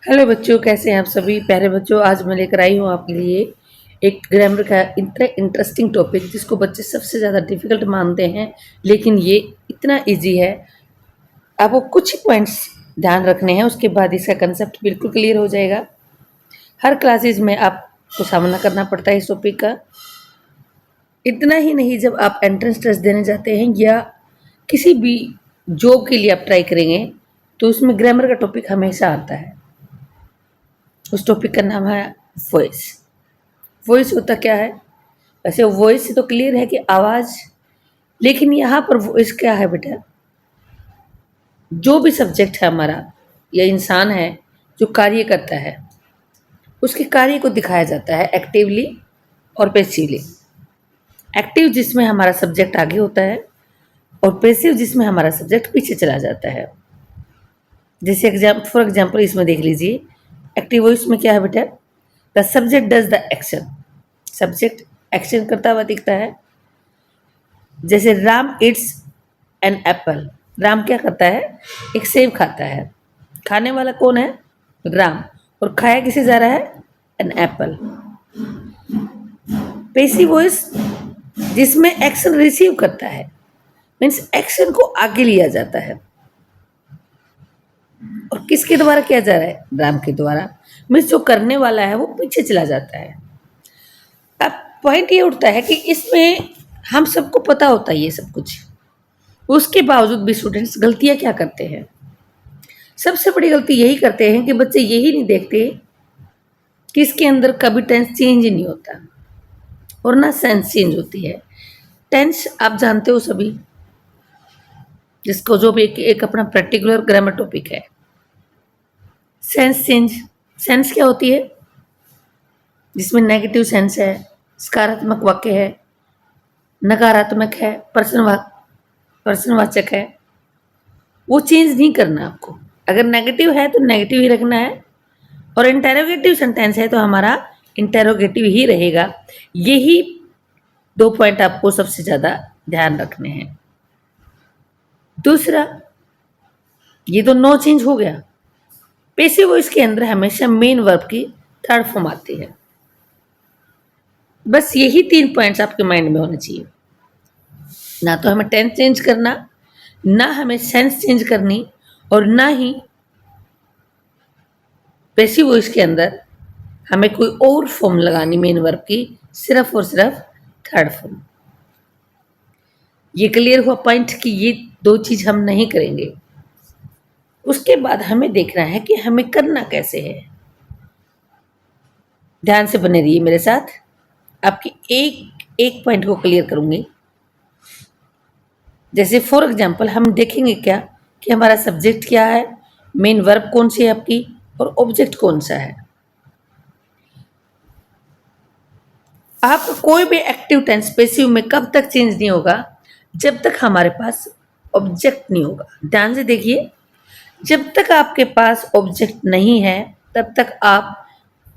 Hello बच्चों, कैसे हैं आप सभी प्यारे बच्चों। आज मैं लेकर आई हूँ आपके लिए एक ग्रामर का इतना इंटरेस्टिंग टॉपिक जिसको बच्चे सबसे ज़्यादा डिफिकल्ट मानते हैं, लेकिन ये इतना इजी है। आपको कुछ ही पॉइंट्स ध्यान रखने हैं, उसके बाद इसका कंसेप्ट बिल्कुल क्लियर हो जाएगा। हर क्लासेस में आपको सामना करना पड़ता है इस टॉपिक का। इतना ही नहीं, जब आप एंट्रेंस टेस्ट देने जाते हैं या किसी भी जॉब के लिए आप ट्राई करेंगे तो उसमें ग्रामर का टॉपिक हमेशा आता है। उस टॉपिक का नाम है वॉइस। वॉइस होता क्या है? वैसे वॉइस से तो क्लियर है कि आवाज़, लेकिन यहाँ पर वॉइस क्या है बेटा? जो भी सब्जेक्ट है हमारा या इंसान है जो कार्य करता है, उसके कार्य को दिखाया जाता है एक्टिवली और पैसिवली। एक्टिव जिसमें हमारा सब्जेक्ट आगे होता है और पैसिव जिसमें हमारा सब्जेक्ट पीछे चला जाता है। जैसे फॉर एग्जाम्पल इसमें देख लीजिए, एक्टिव वॉइस में क्या है बेटा? The subject does the action. Subject action करता हुआ दिखता है। जैसे Ram it's an apple. Ram क्या करता है? एक सेब खाता है। खाने वाला कौन है? राम। और खाया किसे जा रहा है? An apple. पेसिव वॉइस जिसमें एक्शन रिसीव करता है, मीन्स एक्शन को आगे लिया जाता है। और किसके द्वारा किया जा रहा है? राम के द्वारा। मीन्स जो करने वाला है वो पीछे चला जाता है। अब पॉइंट ये उठता है कि इसमें हम सबको पता होता है ये सब कुछ, उसके बावजूद भी स्टूडेंट्स गलतियां क्या करते हैं? सबसे बड़ी गलती यही करते हैं कि बच्चे यही नहीं देखते कि इसके अंदर कभी टेंस चेंज ही नहीं होता और ना सेंस चेंज होती है। टेंस आप जानते हो सभी, जिसको जो भी एक अपना पर्टिकुलर ग्रामर टॉपिक है। सेंस चेंज, सेंस क्या होती है? जिसमें नेगेटिव सेंस है, सकारात्मक वाक्य है, नकारात्मक है, प्रश्नवाचक है, वो चेंज नहीं करना आपको। अगर नेगेटिव है तो नेगेटिव ही रखना है, और इंटेरोगेटिव सेंटेंस है तो हमारा इंटेरोगेटिव ही रहेगा। यही दो पॉइंट आपको सबसे ज़्यादा ध्यान रखने हैं। दूसरा, ये तो नो चेंज हो गया। पेसिव वॉइस के अंदर हमेशा मेन वर्ब की थर्ड फॉर्म आती है। बस यही 3 पॉइंट्स आपके माइंड में होने चाहिए। ना तो हमें टेंस चेंज करना, ना हमें सेंस चेंज करनी, और ना ही पैसिव वॉइस के अंदर हमें कोई और फॉर्म लगानी मेन वर्ब की, सिर्फ और सिर्फ थर्ड फॉर्म। ये क्लियर हुआ पॉइंट कि ये दो चीज हम नहीं करेंगे। उसके बाद हमें देखना है कि हमें करना कैसे है। ध्यान से बने रहिए मेरे साथ, आपकी एक एक पॉइंट को क्लियर करूंगी। जैसे फॉर एग्जाम्पल हम देखेंगे क्या कि हमारा सब्जेक्ट क्या है, मेन वर्ब कौन सी है आपकी, और ऑब्जेक्ट कौन सा है। आपका कोई भी एक्टिव टेंस पैसिव में कब तक चेंज नहीं होगा? जब तक हमारे पास ऑब्जेक्ट नहीं होगा। ध्यान से देखिए, जब तक आपके पास ऑब्जेक्ट नहीं है तब तक आप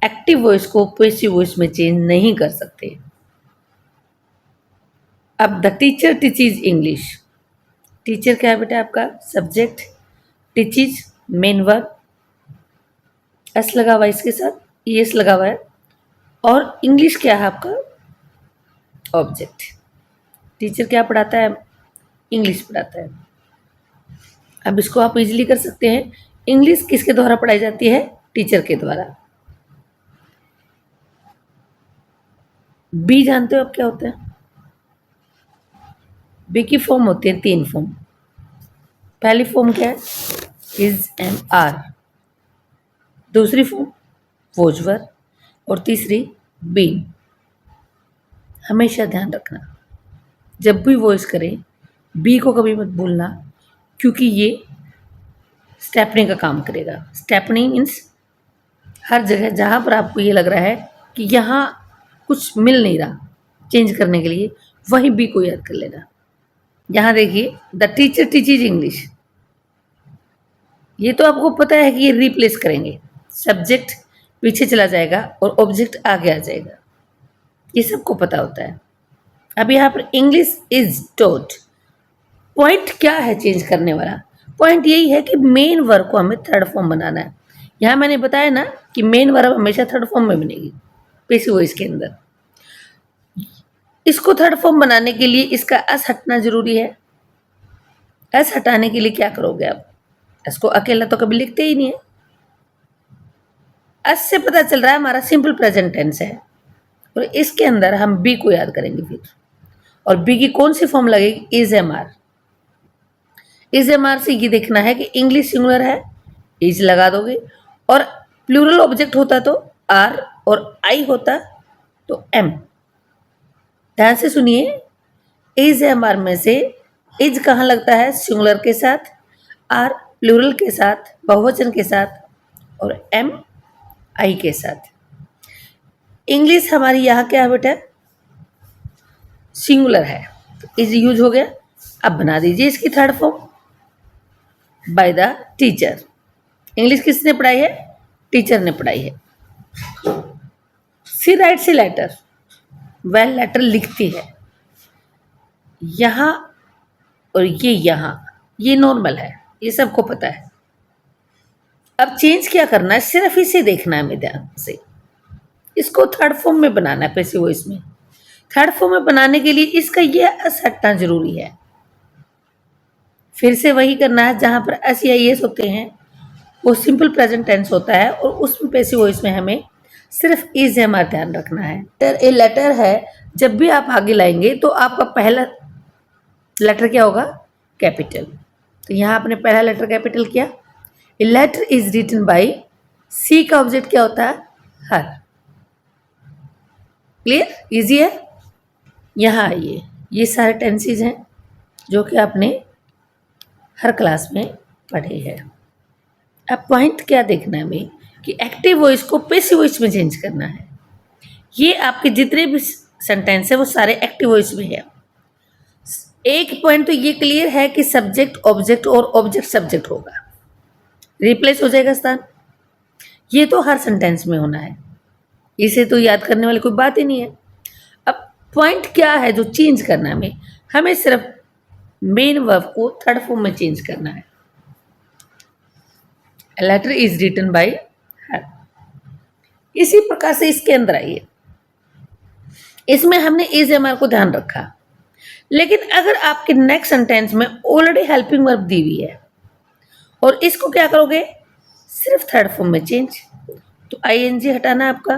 एक्टिव वॉइस को पैसिव वॉइस में चेंज नहीं कर सकते। अब द टीचर टीचीज इंग्लिश। टीचर क्या है बेटा? आपका सब्जेक्ट, टीचीज मेन वर्ब, एस लगा हुआ है, इसके साथ एस लगा हुआ है, और इंग्लिश क्या है आपका? ऑब्जेक्ट। टीचर क्या पढ़ाता है? इंग्लिश पढ़ाता है। अब इसको आप इजीली कर सकते हैं। इंग्लिश किसके द्वारा पढ़ाई जाती है? टीचर के द्वारा। बी जानते हो आप क्या होता है? बी की फॉर्म होती है 3 फॉर्म। पहली फॉर्म क्या है? Is and are. दूसरी फॉर्म वोजवर, और तीसरी बीन। हमेशा ध्यान रखना, जब भी वॉइस करें बी को कभी मत भूलना, क्योंकि ये स्टेपनी का काम करेगा। स्टेपनी मीन्स हर जगह जहाँ पर आपको ये लग रहा है कि यहाँ कुछ मिल नहीं रहा चेंज करने के लिए, वही बी को याद कर लेना। यहाँ देखिए, द टीचर टीचीज इंग्लिश, ये तो आपको पता है कि ये रिप्लेस करेंगे। सब्जेक्ट पीछे चला जाएगा और ऑब्जेक्ट आगे आ जाएगा, ये सबको पता होता है। अब यहाँ पर इंग्लिश इज टॉट, पॉइंट क्या है चेंज करने वाला? पॉइंट यही है कि मेन वर्ब को हमें थर्ड फॉर्म बनाना है। यहाँ मैंने बताया ना कि मेन वर्ब हमेशा थर्ड फॉर्म में बनेगी पैसिव वॉइस के अंदर। इसको थर्ड फॉर्म बनाने के लिए इसका एस हटना जरूरी है। एस हटाने के लिए क्या करोगे आप? इसको अकेला तो कभी लिखते ही नहीं है। एस से पता चल रहा है हमारा सिंपल प्रेजेंट टेंस है, और इसके अंदर हम बी को याद करेंगे फिर। और बी की कौन सी फॉर्म लगेगी? Is am are. Is am are से ये देखना है कि इंग्लिश सिंगुलर है, इज लगा दोगे, और प्लूरल ऑब्जेक्ट होता तो आर, और आई होता तो एम। ध्यान से सुनिए, इज एम आर में से इज कहाँ लगता है? सिंगुलर के साथ, आर प्लूरल के साथ, बहुवचन के साथ, और एम आई के साथ। इंग्लिश हमारी यहाँ क्या है बेटा? सिंगुलर है, तो इज यूज हो गया। अब बना दीजिए इसकी third form, by the teacher. English किसने पढ़ाई है? टीचर ने पढ़ाई है। सी राइट्स ए लेटर, वह लेटर लिखती है। यहाँ और ये यहाँ, ये नॉर्मल है, ये सबको पता है। अब चेंज क्या करना है? सिर्फ इसे देखना है, मेरे ध्यान से। इसको थर्ड फॉर्म में बनाना है पैसिव वॉइस में। थर्ड फॉर्म में बनाने के लिए इसका ये एस हटना जरूरी है। फिर से वही करना है, जहां पर एस या एस होते हैं वो सिंपल प्रेजेंट टेंस होता है, और उसमें पैसिव वॉइस में हमें सिर्फ इज एम आर ध्यान रखना है। ए लेटर है, जब भी आप आगे लाएंगे तो आपका पहला लेटर क्या होगा? कैपिटल। तो यहाँ आपने पहला लेटर कैपिटल किया। A letter is written by, C का ऑब्जेक्ट क्या होता है? हर। क्लियर? इजी है। यहाँ आइए, ये सारे टेंसेज हैं जो कि आपने हर क्लास में पढ़े हैं। अब पॉइंट क्या देखना है हमें कि एक्टिव वॉइस को पैसिव वॉइस में चेंज करना है। ये आपके जितने भी सेंटेंस है वो सारे एक्टिव वॉइस में है। एक पॉइंट तो ये क्लियर है कि सब्जेक्ट ऑब्जेक्ट और ऑब्जेक्ट सब्जेक्ट होगा, रिप्लेस हो जाएगा स्थान। ये तो हर सेंटेंस में होना है, इसे तो याद करने वाली कोई बात ही नहीं है। अब पॉइंट क्या है जो चेंज करना है हमें? हमें सिर्फ मेन वर्ब को थर्ड फॉर्म में चेंज करना है। A letter is written by her। इसी प्रकार से इसके अंदर आइए, इसमें हमने इज एम आर को ध्यान रखा, लेकिन अगर आपके नेक्स्ट सेंटेंस में ऑलरेडी हेल्पिंग वर्ब दी हुई है और इसको क्या करोगे? सिर्फ थर्ड फॉर्म में चेंज। तो आईएनजी हटाना आपका।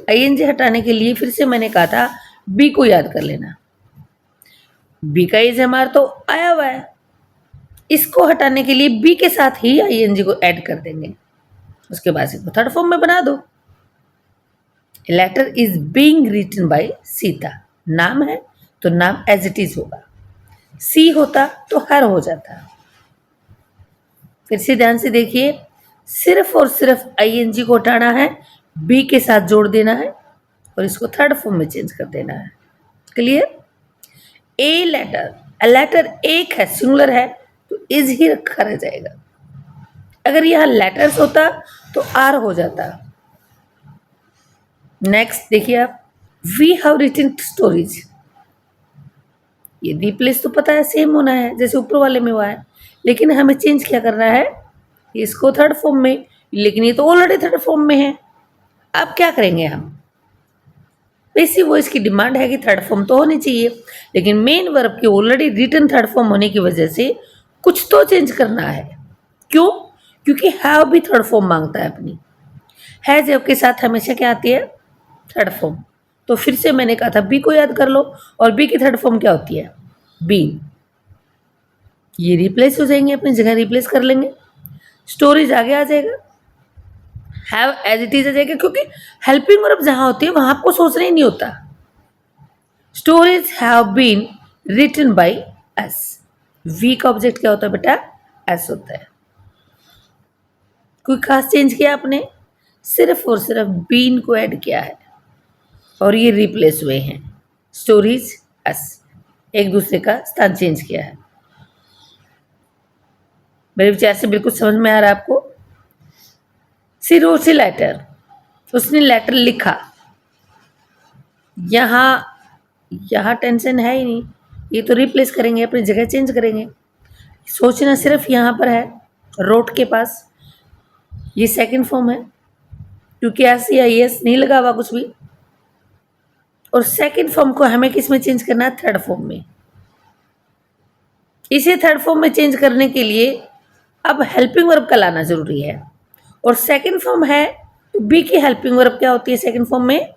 आईएनजी हटाने के लिए फिर से मैंने कहा था बी को याद कर लेना। बी का इज एम आर तो आया हुआ है, इसको हटाने के लिए बी के साथ ही आईएनजी को ऐड कर देंगे, उसके बाद इसको थर्ड फॉर्म में बना दो। Letter is being written by Sita. नाम है तो नाम एज इट इज होगा, सी होता तो हर हो जाता। फिर से ध्यान से देखिए, सिर्फ और सिर्फ आईएनजी को हटाना है, बी के साथ जोड़ देना है और इसको थर्ड फॉर्म में चेंज कर देना है। क्लियर? ए लेटर, लेटर एक है, सिंगुलर है, तो इज ही रखा रह जाएगा। अगर यहां लेटर्स होता तो आर हो जाता। नेक्स्ट देखिए आप, वी हैव रिटन स्टोरीज। ये रिप्लेस तो पता है सेम होना है जैसे ऊपर वाले में हुआ है, लेकिन हमें चेंज क्या करना है? इसको थर्ड फॉर्म में, लेकिन ये तो ऑलरेडी थर्ड फॉर्म में है। अब क्या करेंगे हम? पैसिव वॉइस की डिमांड है कि थर्ड फॉर्म तो होनी चाहिए, लेकिन मेन वर्ब की ऑलरेडी रिटन थर्ड फॉर्म होने की वजह से कुछ तो चेंज करना है। क्यों? क्योंकि हैव भी थर्ड फॉर्म मांगता है अपनी। हैज हैव के साथ हमेशा क्या आती है? Third form. तो फिर से मैंने कहा था बी को याद कर लो, और बी की थर्ड फॉर्म क्या होती है? बीन। ये रिप्लेस हो जाएंगे, अपनी जगह रिप्लेस कर लेंगे। स्टोरीज आगे आ जाएगा, हैव एज इट इज आ जाएगा, क्योंकि हेल्पिंग वर्ब जहां होती है वहां आपको सोचना ही नहीं होता। Stories have been written by us. We का ऑब्जेक्ट क्या होता है बेटा? एस होता है। कोई खास चेंज किया आपने? सिर्फ और सिर्फ बीन को ऐड किया है और ये रिप्लेस हुए हैं। स्टोरीज अस, एक दूसरे का स्थान चेंज किया है। मेरे विचार से बिल्कुल समझ में आ रहा है आपको? सी रोट ए लेटर, उसने लेटर लिखा। यहाँ टेंशन है ही नहीं, ये तो रिप्लेस करेंगे, अपनी जगह चेंज करेंगे। सोचना सिर्फ यहाँ पर है, रोट के पास। ये सेकंड फॉर्म है क्योंकि SEIS नहीं लगा हुआ कुछ भी। और सेकंड फॉर्म को हमें किस में चेंज करना है? थर्ड फॉर्म में। इसे थर्ड फॉर्म में चेंज करने के लिए अब हेल्पिंग वर्ब का लाना जरूरी है। और सेकंड फॉर्म है तो बी की हेल्पिंग वर्ब क्या होती है सेकंड फॉर्म में?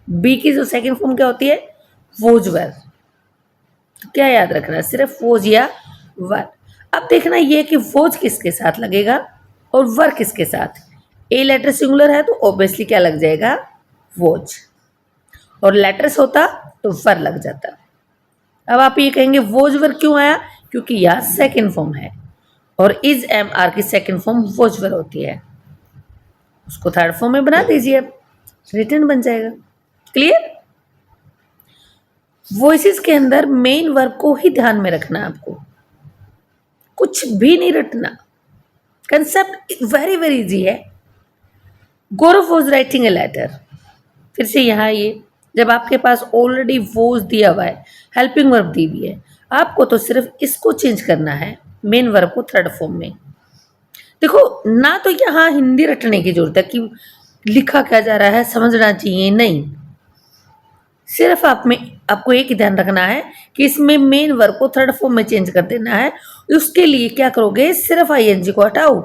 बी की जो सेकंड फॉर्म क्या होती है? Was verb. तो क्या याद रखना है? सिर्फ वोज या वर। अब देखना ये कि वोज किसके साथ लगेगा और वर किसके साथ। ए लेटर सिंगुलर है तो ऑब्वियसली क्या लग जाएगा? वोज। और लेटर्स होता तो वर लग जाता। अब आप ये कहेंगे वोज वर क्यों आया? क्योंकि यह सेकंड फॉर्म है और इज एम आर की सेकंड फॉर्म वोज वर होती है। उसको थर्ड फॉर्म में बना दीजिए, अब रिटर्न बन जाएगा। क्लियर? वॉइसेस के अंदर मेन वर्ब को ही ध्यान में रखना है आपको, कुछ भी नहीं रटना। कंसेप्ट वेरी वेरी इजी है। गौरव वॉज राइटिंग ए लेटर। फिर से यहाँ ये जब आपके पास ऑलरेडी वॉज दिया हुआ है, हेल्पिंग वर्ब दी हुई है, आपको तो सिर्फ इसको चेंज करना है मेन वर्ब को थर्ड फॉर्म में। देखो ना तो यहाँ हिंदी रटने की जरूरत है कि लिखा क्या जा रहा है समझना चाहिए, नहीं। सिर्फ आपको एक ही ध्यान रखना है कि इसमें मेन वर्ब को थर्ड फॉर्म में चेंज कर देना है। उसके लिए क्या करोगे? सिर्फ आईएनजी को हटाओ।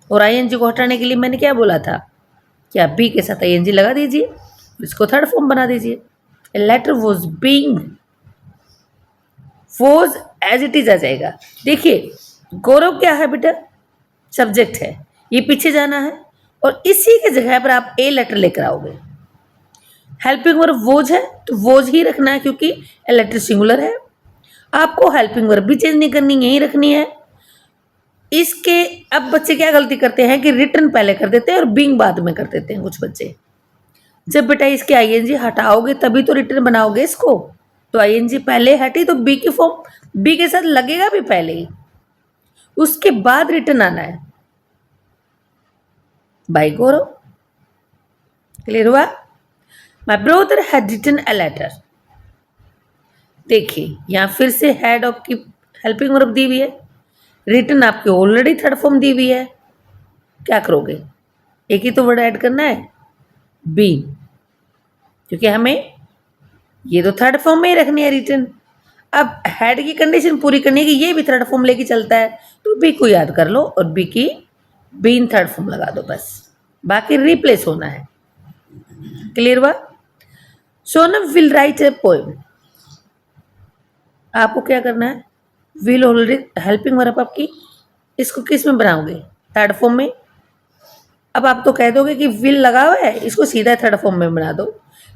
और आईएनजी को हटाने के लिए मैंने क्या बोला था कि आप बी के साथ आईएनजी लगा दीजिए, इसको थर्ड फॉर्म बना दीजिए। Letter was being, was as it is आ जाएगा। देखिए गौरव क्या है बेटा? सब्जेक्ट है, ये पीछे जाना है और इसी के जगह पर आप ए लेटर लेकर आओगे। हेल्पिंग वर्ब वोज है तो वोज ही रखना है क्योंकि ए लेटर सिंगुलर है। आपको हेल्पिंग वर्ब भी चेंज नहीं करनी, यही रखनी है। इसके अब बच्चे क्या गलती करते हैं कि रिटर्न पहले कर देते हैं और बीइंग बाद में कर देते हैं कुछ बच्चे। जब बेटा इसके आईएनजी हटाओगे तभी तो रिटर्न बनाओगे इसको। तो आईएनजी पहले हटी तो बी की फॉर्म बी के साथ लगेगा भी पहले ही, उसके बाद रिटर्न आना है। बाय गौरव। क्लियर हुआ? My brother had written a letter. देखिए यहां फिर से हेड ऑफ की हेल्पिंग वर्ब दी हुई है, रिटन आपके ऑलरेडी थर्ड फॉर्म दी हुई है। क्या करोगे? एक ही तो वर्ड ऐड करना है, बी, क्योंकि हमें ये तो थर्ड फॉर्म में ही रखनी है रिटन। अब हेड की कंडीशन पूरी करनी है कि ये भी थर्ड फॉर्म लेके चलता है, तो बी को याद कर लो और बी की बीन थर्ड फॉर्म लगा दो बस, बाकी रिप्लेस होना है। क्लियर हुआ? Sonam will write a poem. आपको क्या करना है? विल ऑलरेडी हेल्पिंग वर्ब आपकी, इसको किस में बनाओगे? थर्ड फॉर्म में। अब आप तो कह दोगे कि विल लगा हुआ है, इसको सीधा थर्ड फॉर्म में बना दो।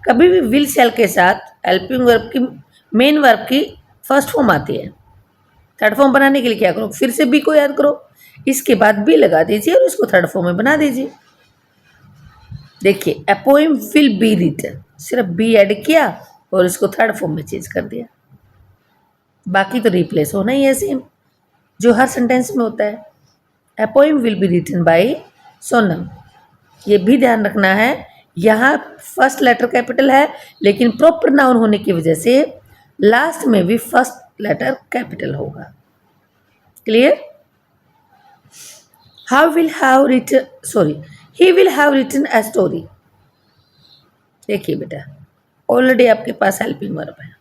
कभी भी विल सेल के साथ हेल्पिंग वर्ब की मेन वर्ब की फर्स्ट फॉर्म आती है। थर्ड फॉर्म बनाने के लिए क्या करो? फिर से बी को याद करो, इसके बाद बी लगा दीजिए और इसको थर्ड फॉर्म में बना दीजिए। देखिए a poem will be written, सिर्फ बी ऐड किया और इसको थर्ड फॉर्म में चेंज कर दिया, बाकी तो रिप्लेस होना ही है सेम जो हर सेंटेंस में होता है। A poem will be written by Sonam. ये भी ध्यान रखना है यहाँ फर्स्ट लेटर कैपिटल है, लेकिन प्रॉपर नाउन होने की वजह से लास्ट में भी फर्स्ट लेटर कैपिटल होगा। Clear? How will have written, sorry, he will have written a story. देखिए बेटा ऑलरेडी आपके पास हेल्पिंग वर्ब है,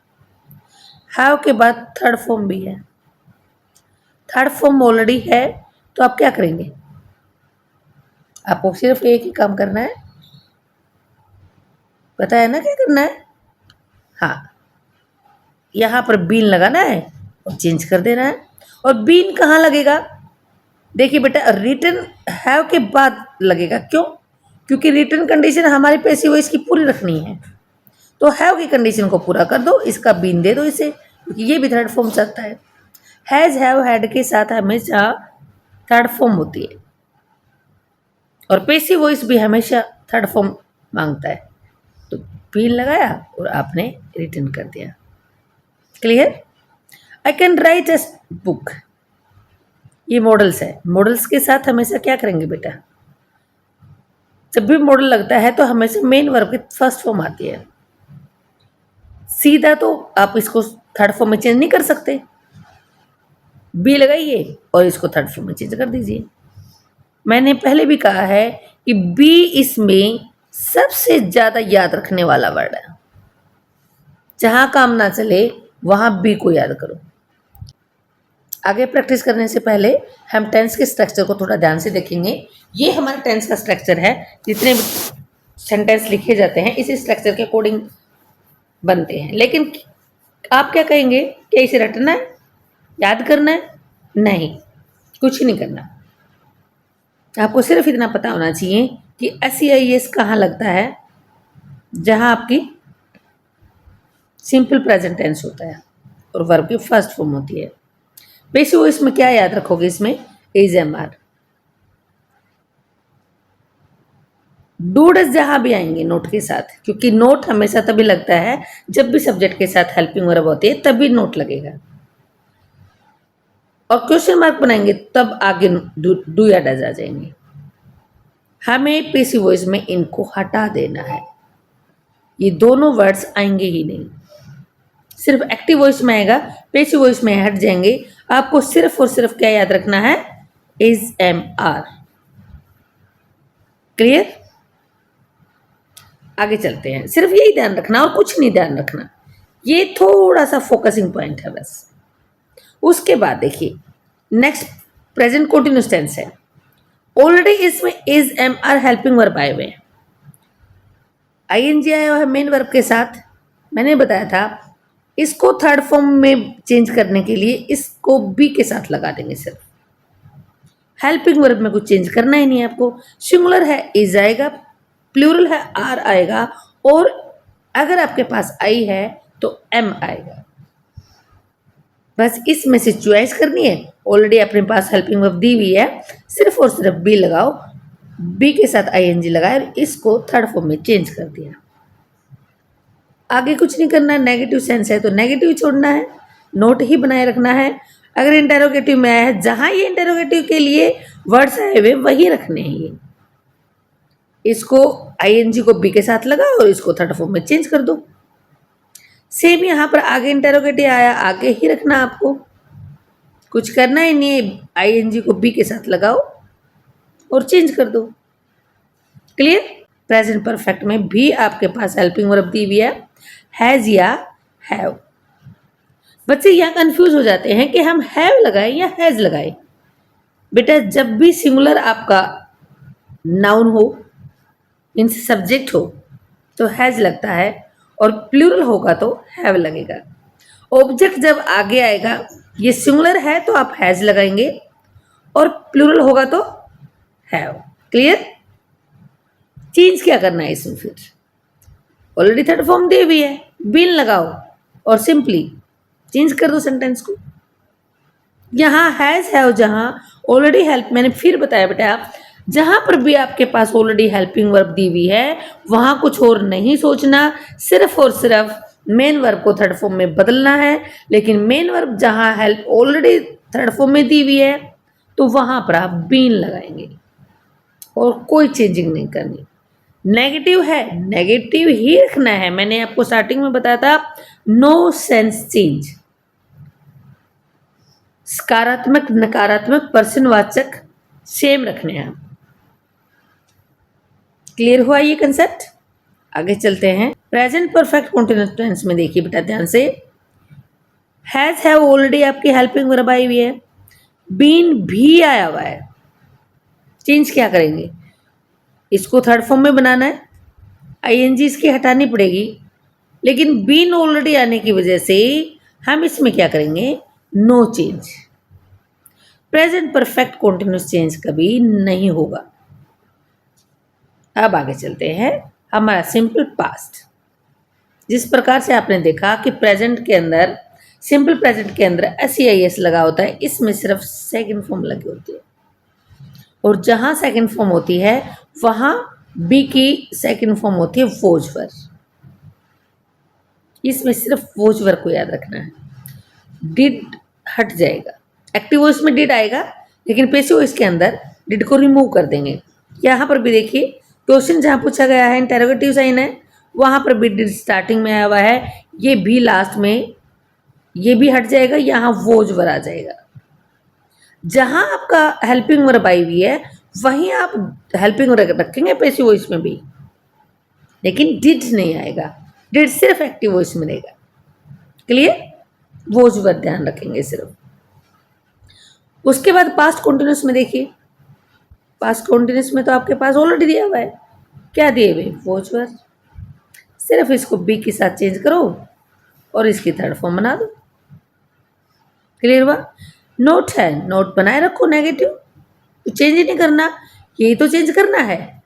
हैव के बाद थर्ड फॉर्म भी है, थर्ड फॉर्म ऑलरेडी है, तो आप क्या करेंगे? आपको सिर्फ एक ही काम करना है, पता है ना क्या करना है? हाँ, यहाँ पर बीन लगाना है और चेंज कर देना है। और बीन कहाँ लगेगा? देखिए बेटा रिटर्न हैव के बाद लगेगा। क्यों? क्योंकि रिटर्न कंडीशन हमारे पैसिव वॉइस की पूरी रखनी है, तो हैव की कंडीशन को पूरा कर दो, इसका बीन दे दो इसे, क्योंकि ये भी थर्ड फॉर्म चलता है। हैज हैव हैड के साथ हमेशा थर्ड फॉर्म होती है और पैसिव वॉइस भी हमेशा थर्ड फॉर्म मांगता है, तो बीन लगाया और आपने रिटर्न कर दिया। Clear? I can write a book. ये मॉडल्स है, मॉडल्स के साथ हमेशा क्या करेंगे बेटा? जब भी मॉडल लगता है तो हमेशा मेन वर्ब की फर्स्ट फॉर्म आती है। सीधा तो आप इसको थर्ड फॉर्म में चेंज नहीं कर सकते, बी लगाइए और इसको थर्ड फॉर्म में चेंज कर दीजिए। मैंने पहले भी कहा है कि बी इसमें सबसे ज़्यादा याद रखने वाला वर्ड है। जहाँ काम ना चले वहाँ बी को याद करो। आगे प्रैक्टिस करने से पहले हम टेंस के स्ट्रक्चर को थोड़ा ध्यान से देखेंगे। ये हमारा टेंस का स्ट्रक्चर है। जितने सेंटेंस लिखे जाते हैं इसी स्ट्रक्चर के अकॉर्डिंग बनते हैं। लेकिन आप क्या कहेंगे कि इसे रटना है, याद करना है? नहीं, कुछ नहीं करना। आपको सिर्फ इतना पता होना चाहिए कि SEIS कहाँ लगता है, जहाँ आपकी सिंपल प्रेजेंट टेंस होता है और वर्ब की फर्स्ट फॉर्म होती है। वैसे वो इसमें क्या याद रखोगे, इसमें is am are. Do does जहां भी आएंगे नोट के साथ, क्योंकि नोट हमेशा तभी लगता है जब भी सब्जेक्ट के साथ हेल्पिंग वर्ब होती है तभी नोट लगेगा। और क्वेश्चन मार्क बनाएंगे तब आगे डू या डज आ जाएंगे। हमें पैसिव वॉइस में इनको हटा देना है। ये दोनों वर्ड्स आएंगे ही नहीं। सिर्फ एक्टिव वॉइस में आएगा, पैसिव वॉइस में हट जाएंगे। आपको सिर्फ और सिर्फ क्या याद रखना है, इज एम आर। क्लियर? आगे चलते हैं। सिर्फ यही ध्यान रखना और कुछ नहीं ध्यान रखना। ये थोड़ा सा फोकसिंग पॉइंट है बस। उसके बाद देखिए नेक्स्ट प्रेजेंट कंटिन्यूअस टेंस है। ऑलरेडी इसमें is am are helping verb आए हुए हैं। ING आया हुआ है मेन वर्ब के साथ। मैंने बताया था इसको थर्ड फॉर्म में चेंज करने के लिए इसको बी के साथ लगा देंगे। सिर्फ हेल्पिंग वर्ब में कुछ चेंज करना ही नहीं है आपको। सिंगुलर है इज आएगा, प्लूरल है आर आएगा, और अगर आपके पास आई है तो एम आएगा। बस इसमें से चॉइस करनी है। ऑलरेडी अपने पास हेल्पिंग वर्ब दी हुई है, सिर्फ और सिर्फ बी लगाओ। बी के साथ ING लगाया और इसको थर्ड फॉर्म में चेंज कर दिया। आगे कुछ नहीं करना है। नेगेटिव सेंस है तो नेगेटिव छोड़ना है, नोट ही बनाए रखना है। अगर इंटेरोगेटिव में आया है, जहां ये इंटेरोगेटिव के लिए वर्ड्स आए हुए वही रखने हैं। ये इसको ING को बी के साथ लगाओ और इसको थर्ड फॉर्म में चेंज कर दो। सेम यहाँ पर आगे इंटेरोगेटिव आया, आगे ही रखना आपको, कुछ करना ही नहीं है। ING को बी के साथ लगाओ और चेंज कर दो। क्लियर? प्रेजेंट परफेक्ट में भी आपके पास हेल्पिंग वर्ब दी हुई है, हैज या हैव। बच्चे यहाँ कंफ्यूज हो जाते हैं कि हम हैव लगाए या हैज लगाए। बेटा जब भी सिंगुलर आपका नाउन हो, मीन्स सब्जेक्ट हो, तो हैज लगता है, और प्लूरल होगा तो हैव लगेगा। ऑब्जेक्ट जब आगे आएगा, ये सिंगुलर है तो आप हैज लगाएंगे, और प्लूरल होगा तो हैव। क्लियर? चेंज क्या करना है इसमें? फिर ऑलरेडी थर्ड फॉर्म दी हुई है, बीन लगाओ और सिंपली चेंज कर दो सेंटेंस को। यहाँ हैज हैव, जहाँ ऑलरेडी हेल्प, मैंने फिर बताया बेटा, जहां पर भी आपके पास ऑलरेडी हेल्पिंग वर्ब दी हुई है वहां कुछ और नहीं सोचना, सिर्फ और सिर्फ मेन वर्ब को थर्ड फॉर्म में बदलना है। लेकिन मेन वर्ब जहां हेल्प ऑलरेडी थर्ड फॉर्म में दी हुई है तो वहां पर आप बीन लगाएंगे और कोई चेंजिंग नहीं करनी। नेगेटिव है, नेगेटिव ही रखना है। मैंने आपको स्टार्टिंग में बताया था नो सेंस चेंज। सकारात्मक नकारात्मक पर्सनवाचक सेम रखने हैं। क्लियर हुआ ये कंसेप्ट? आगे चलते हैं। प्रेजेंट परफेक्ट कंटीन्यूअस टेंस में देखिए बेटा ध्यान से, हैज हैव ऑलरेडी आपकी हेल्पिंग वर्ब आई हुई है, बीन भी आया हुआ है। चेंज क्या करेंगे? इसको थर्ड फॉर्म में बनाना है, ING इसकी हटानी पड़ेगी, लेकिन बीन ऑलरेडी आने की वजह से हम इसमें क्या करेंगे, no change. Present perfect continuous change कभी नहीं होगा। अब आगे चलते हैं हमारा सिंपल पास्ट। जिस प्रकार से आपने देखा कि प्रेजेंट के अंदर, सिंपल प्रेजेंट के अंदर SEIS लगा होता है, इसमें सिर्फ सेकंड फॉर्म लगी होती है, और जहां सेकंड फॉर्म होती है वहां बी की सेकंड फॉर्म होती है वोज वर्ब। इसमें सिर्फ वोज वर्ब को याद रखना है। डिड हट जाएगा, एक्टिव वॉइस में डिड आएगा, लेकिन पैसिव वॉइस के अंदर डिड को रिमूव कर देंगे। यहाँ पर भी देखिए क्वेश्चन जहाँ पूछा गया है इंटेरोगेटिव साइन है, वहाँ पर भी डिड स्टार्टिंग में आया हुआ है, ये भी लास्ट में, ये भी हट जाएगा, यहाँ वोज वर्ब आ जाएगा। जहाँ आपका हेल्पिंग वर्ब आई हुई है वहीं आप हेल्पिंग रखेंगे पैसिव वॉइस में भी, लेकिन डिड नहीं आएगा, डिड सिर्फ एक्टिव वॉइस में रहेगा। क्लियर? वो जो बात ध्यान रखेंगे सिर्फ। उसके बाद पास्ट कंटिन्यूस में देखिए, पास्ट कंटिन्यूस में तो आपके पास ऑलरेडी दिया हुआ है, क्या दिए हुए? वॉच वर। सिर्फ इसको बी के साथ चेंज करो और इसकी थर्ड फॉर्म बना दो। क्लियर हुआ? नोट है, नोट बनाए रखो, नेगेटिव तो चेंज ही नहीं करना, यही तो चेंज करना है।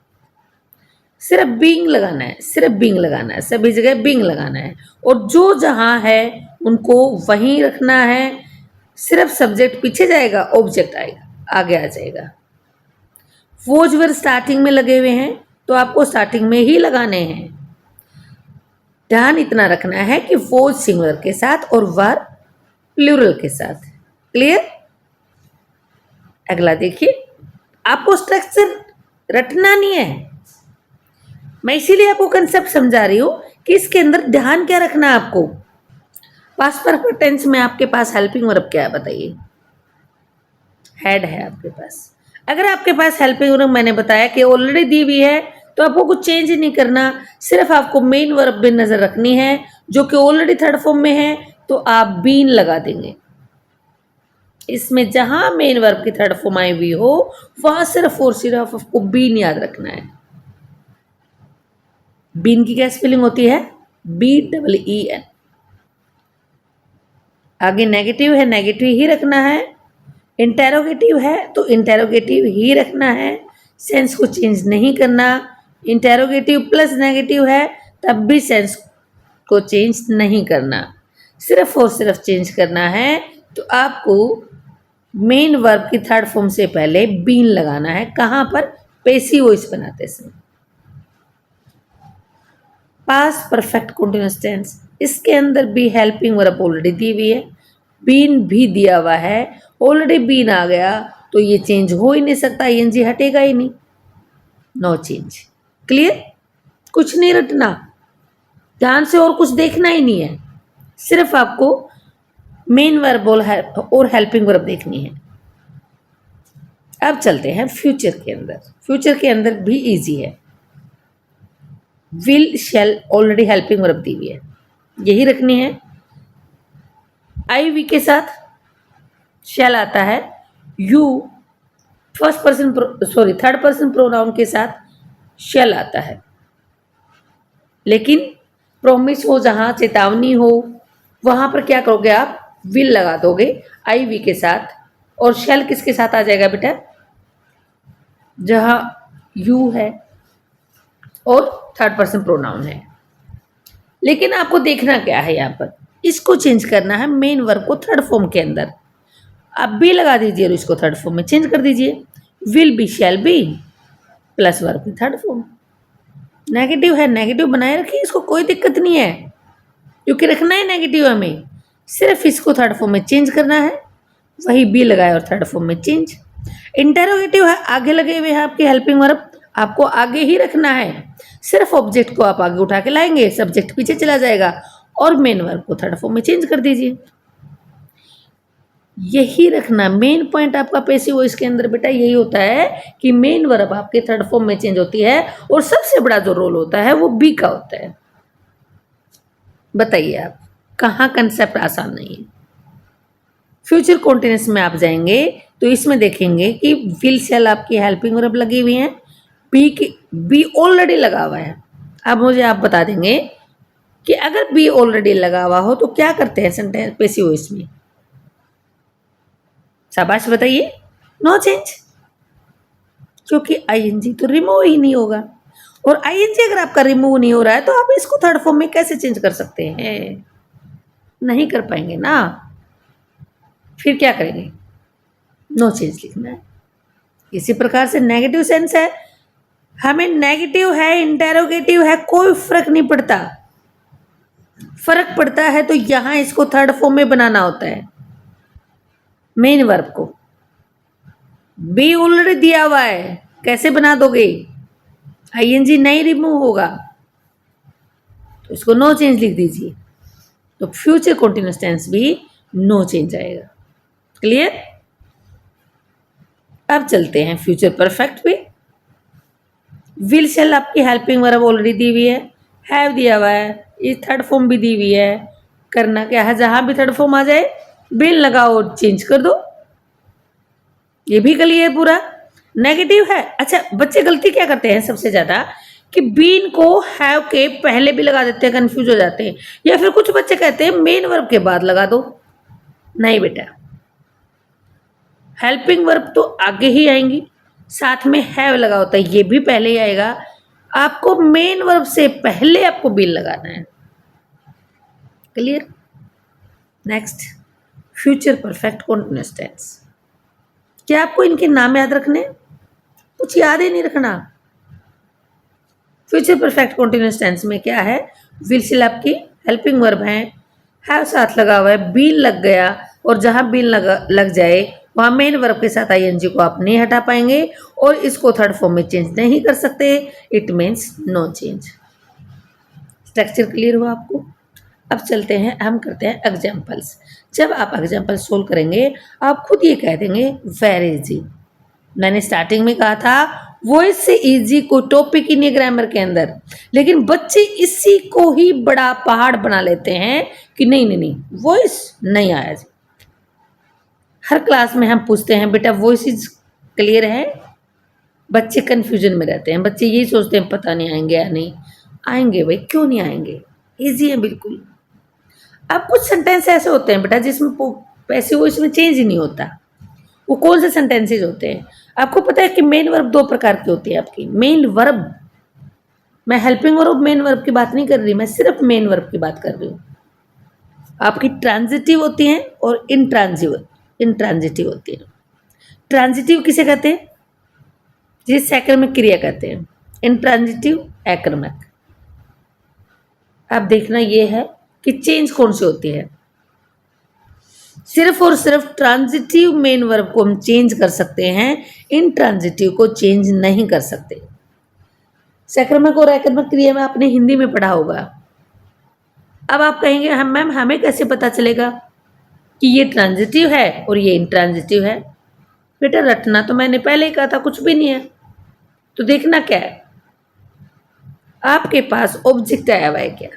सिर्फ बीइंग लगाना है, सिर्फ बीइंग लगाना है, सभी जगह बीइंग लगाना है, और जो जहां है उनको वहीं रखना है। सिर्फ सब्जेक्ट पीछे जाएगा, ऑब्जेक्ट आएगा, आगे आ जाएगा। वोज वर स्टार्टिंग में लगे हुए हैं तो आपको स्टार्टिंग में ही लगाने हैं। ध्यान इतना रखना है कि वोज सिंगुलर के साथ और वर प्लूरल के साथ। क्लियर? अगला देखिए, आपको स्ट्रक्चर रटना नहीं है, मैं इसीलिए आपको कंसेप्ट समझा रही हूं कि इसके अंदर ध्यान क्या रखना है आपको। पास्ट परफेक्ट टेंस में आपके पास हेल्पिंग वर्ब क्या है बताइए? हैड है आपके पास। अगर आपके पास हेल्पिंग वर्ब मैंने बताया कि ऑलरेडी दी हुई है तो आपको कुछ चेंज ही नहीं करना, सिर्फ आपको मेन वर्ब भी नजर रखनी है जो कि ऑलरेडी थर्ड फॉर्म में है, तो आप बीन लगा देंगे। इसमें जहां मेन वर्ब की थर्ड फॉर्म आई हुई हो वहां सिर्फ और सिर्फ आपको बीन याद रखना है। बीन की क्या स्पेलिंग होती है? BEEN। आगे नेगेटिव है, नेगेटिव ही रखना है। इंटेरोगेटिव है तो इंटेरोगेटिव ही रखना है, सेंस को चेंज नहीं करना। इंटेरोगेटिव प्लस नेगेटिव है तब भी सेंस को चेंज नहीं करना, सिर्फ और सिर्फ चेंज करना है तो आपको मेन वर्ब की थर्ड फॉर्म से पहले बीन लगाना है। कहां पर? पैसिव वॉइस बनाते समय। पास्ट परफेक्ट कंटीन्यूअस टेंस, इसके अंदर भी हेल्पिंग वर्ब ऑलरेडी दी हुई है, बीन भी दिया हुआ है। ऑलरेडी बीन आ गया तो ये चेंज हो ही नहीं सकता, ing हटेगा ही नहीं, नो चेंज। क्लियर? कुछ नहीं रटना, ध्यान से और कुछ देखना ही नहीं है, सिर्फ आपको मेन वर्ब और हेल्पिंग वर्ब देखनी है। अब चलते हैं फ्यूचर के अंदर। फ्यूचर के अंदर भी इजी है। Will shall already helping verb दी हुई है, यही रखनी है। आई वी के साथ शैल आता है, you first person third person pronoun के साथ शैल आता है, लेकिन प्रोमिस हो, जहां चेतावनी हो, वहां पर क्या करोगे आप? विल लगा दोगे आई वी के साथ, और शैल किसके साथ आ जाएगा बेटा? जहां यू है और थर्ड पर्सन प्रोनाउन है। लेकिन आपको देखना क्या है यहां पर, इसको चेंज करना है मेन वर्ब को थर्ड फॉर्म के अंदर। आप बी लगा दीजिए और इसको थर्ड फॉर्म में चेंज कर दीजिए, will be shall be plus verb की थर्ड फॉर्म। नेगेटिव है, नेगेटिव बनाए रखिए, इसको कोई दिक्कत नहीं है क्योंकि रखना है नेगेटिव हमें, सिर्फ इसको थर्ड फॉर्म में चेंज करना है। वही बी लगाए और थर्ड फॉर्म में चेंज। इंटेरोगेटिव है, आगे लगे हुए हैं आपके हेल्पिंग वर्ब, आपको आगे ही रखना है, सिर्फ ऑब्जेक्ट को आप आगे उठा के लाएंगे, सब्जेक्ट पीछे चला जाएगा, और मेन वर्ब को थर्ड फॉर्म में चेंज कर दीजिए। यही रखना मेन पॉइंट आपका पैसिव वॉइस के अंदर बेटा, यही होता है कि मेन वर्ब आपके थर्ड फॉर्म में चेंज होती है, और सबसे बड़ा जो रोल होता है वो बी का होता है। बताइए आप, कहाँ कंसेप्ट आसान नहीं है। फ्यूचर कॉन्टिन्यूअस में आप जाएंगे तो इसमें देखेंगे कि विल शैल आपकी हेल्पिंग वर्ब लगी हुई है, बी ऑलरेडी लगा हुआ है। अब मुझे आप बता देंगे कि अगर बी ऑलरेडी लगा हुआ हो तो क्या करते हैं सेंटेंस पैसिव वॉइस में? शाबाश बताइए, नो चेंज, क्योंकि आईएनजी तो रिमूव ही नहीं होगा, और आईएनजी अगर आपका रिमूव नहीं हो रहा है तो आप इसको थर्ड फॉर्म में कैसे चेंज कर सकते हैं? नहीं कर पाएंगे ना, फिर क्या करेंगे? नो चेंज लिखना है। इसी प्रकार से नेगेटिव सेंस है, हमें नेगेटिव है, इंटेरोगेटिव है, कोई फर्क नहीं पड़ता। फर्क पड़ता है तो यहां इसको थर्ड फॉर्म में बनाना होता है मेन वर्ब को। बी ऑलरेडी दिया हुआ है, कैसे बना दोगे? आईएनजी नहीं रिमूव होगा तो इसको नो चेंज लिख दीजिए, तो फ्यूचर कंटीन्यूअस टेंस भी नो चेंज आएगा। क्लियर? अब चलते हैं फ्यूचर परफेक्ट पे। विल शेल आपकी हेल्पिंग वर्ब ऑलरेडी दी हुई है, हैव दिया हुआ है, ये थर्ड फॉर्म भी दी हुई है। करना क्या है, जहां भी थर्ड फॉर्म आ जाए बिल लगाओ और चेंज कर दो, ये भी क्लियर पूरा। नेगेटिव है, अच्छा बच्चे गलती क्या करते हैं सबसे ज्यादा कि बीन को हैव के पहले भी लगा देते हैं, कंफ्यूज हो जाते हैं। या फिर कुछ बच्चे कहते हैं मेन वर्ब के बाद लगा दो। नहीं बेटा, हेल्पिंग वर्ब तो आगे ही आएंगी, साथ में हैव लगा होता है ये भी पहले ही आएगा। आपको मेन वर्ब से पहले आपको बिल लगाना है। Clear. Next, future perfect continuous tense. क्या आपको इनके नाम याद रखने, कुछ याद ही नहीं रखना। फ्यूचर परफेक्ट कॉन्टिन्यूअस टेंस में क्या है, विल शेल आपकी हेल्पिंग वर्ब है, हैव साथ लगा हुआ है, बिल लग गया, और जहां बिल लग जाए वहां मेन वर्ब के साथ आईएनजी को आप नहीं हटा पाएंगे और इसको थर्ड फॉर्म में चेंज नहीं कर सकते। It means no change. Structure clear हुआ आपको। अब चलते हैं, हम करते हैं एग्जाम्पल्स। जब आप एग्जाम्पल सोल्व करेंगे आप खुद ये कह देंगे वेरी इजी। मैंने स्टार्टिंग में कहा था वॉइस से इजी कोई टॉपिक ही नहीं ग्रामर के अंदर, लेकिन बच्चे इसी को ही बड़ा पहाड़ बना लेते हैं कि नहीं नहीं नहीं वॉइस नहीं आया जी। हर क्लास में हम पूछते हैं बेटा वॉइस इज क्लियर है, बच्चे कंफ्यूजन में रहते हैं, बच्चे यही सोचते हैं पता नहीं आएंगे या नहीं आएंगे। भाई क्यों नहीं आएंगे, इजी है बिल्कुल। अब कुछ सेंटेंस ऐसे होते हैं बेटा जिसमें पैसिव वॉइस में चेंज ही नहीं होता। वो कौन से सेंटेंसेज होते हैं, आपको पता है कि मेन वर्ब दो प्रकार की होती है आपकी। मेन वर्ब, मैं हेल्पिंग वर्ब मेन वर्ब की बात नहीं कर रही, मैं सिर्फ मेन वर्ब की बात कर रही हूँ। आपकी ट्रांजिटिव होती हैं और इंट्रांजिटिव होती है। ट्रांजिटिव किसे कहते हैं, जिस सेकंड में क्रिया कहते हैं। इंट्रांजिटिव आक्रमक। अब देखना ये है कि चेंज कौन सी होती है। सिर्फ और सिर्फ ट्रांजिटिव मेन वर्ब को हम चेंज कर सकते हैं, इंट्रांजिटिव को चेंज नहीं कर सकते। सकर्मक और आक्रमक क्रिया में आपने हिंदी में पढ़ा होगा। अब आप कहेंगे हम मैम हमें कैसे पता चलेगा कि ये ट्रांजिटिव है और ये इंट्रांजिटिव है। बेटा रटना तो मैंने पहले ही कहा था कुछ भी नहीं है। तो देखना क्या है, आपके पास ऑब्जेक्ट आया हुआ है क्या।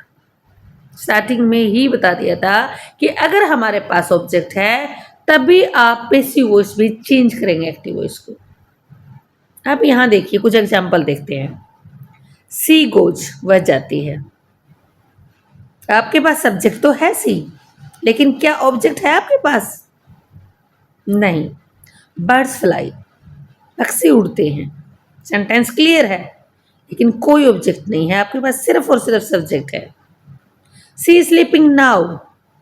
स्टार्टिंग में ही बता दिया था कि अगर हमारे पास ऑब्जेक्ट है तभी आप पैसिव वॉइस भी चेंज करेंगे एक्टिव वॉइस को। आप यहां देखिए कुछ एग्जांपल देखते हैं। सी गोज वह जाती है, आपके पास सब्जेक्ट तो है सी, लेकिन क्या ऑब्जेक्ट है आपके पास, नहीं। बर्ड्स फ्लाई, पक्षी उड़ते हैं, सेंटेंस क्लियर है, लेकिन कोई ऑब्जेक्ट नहीं है आपके पास, सिर्फ और सिर्फ सब्जेक्ट है। सी स्लीपिंग नाउ,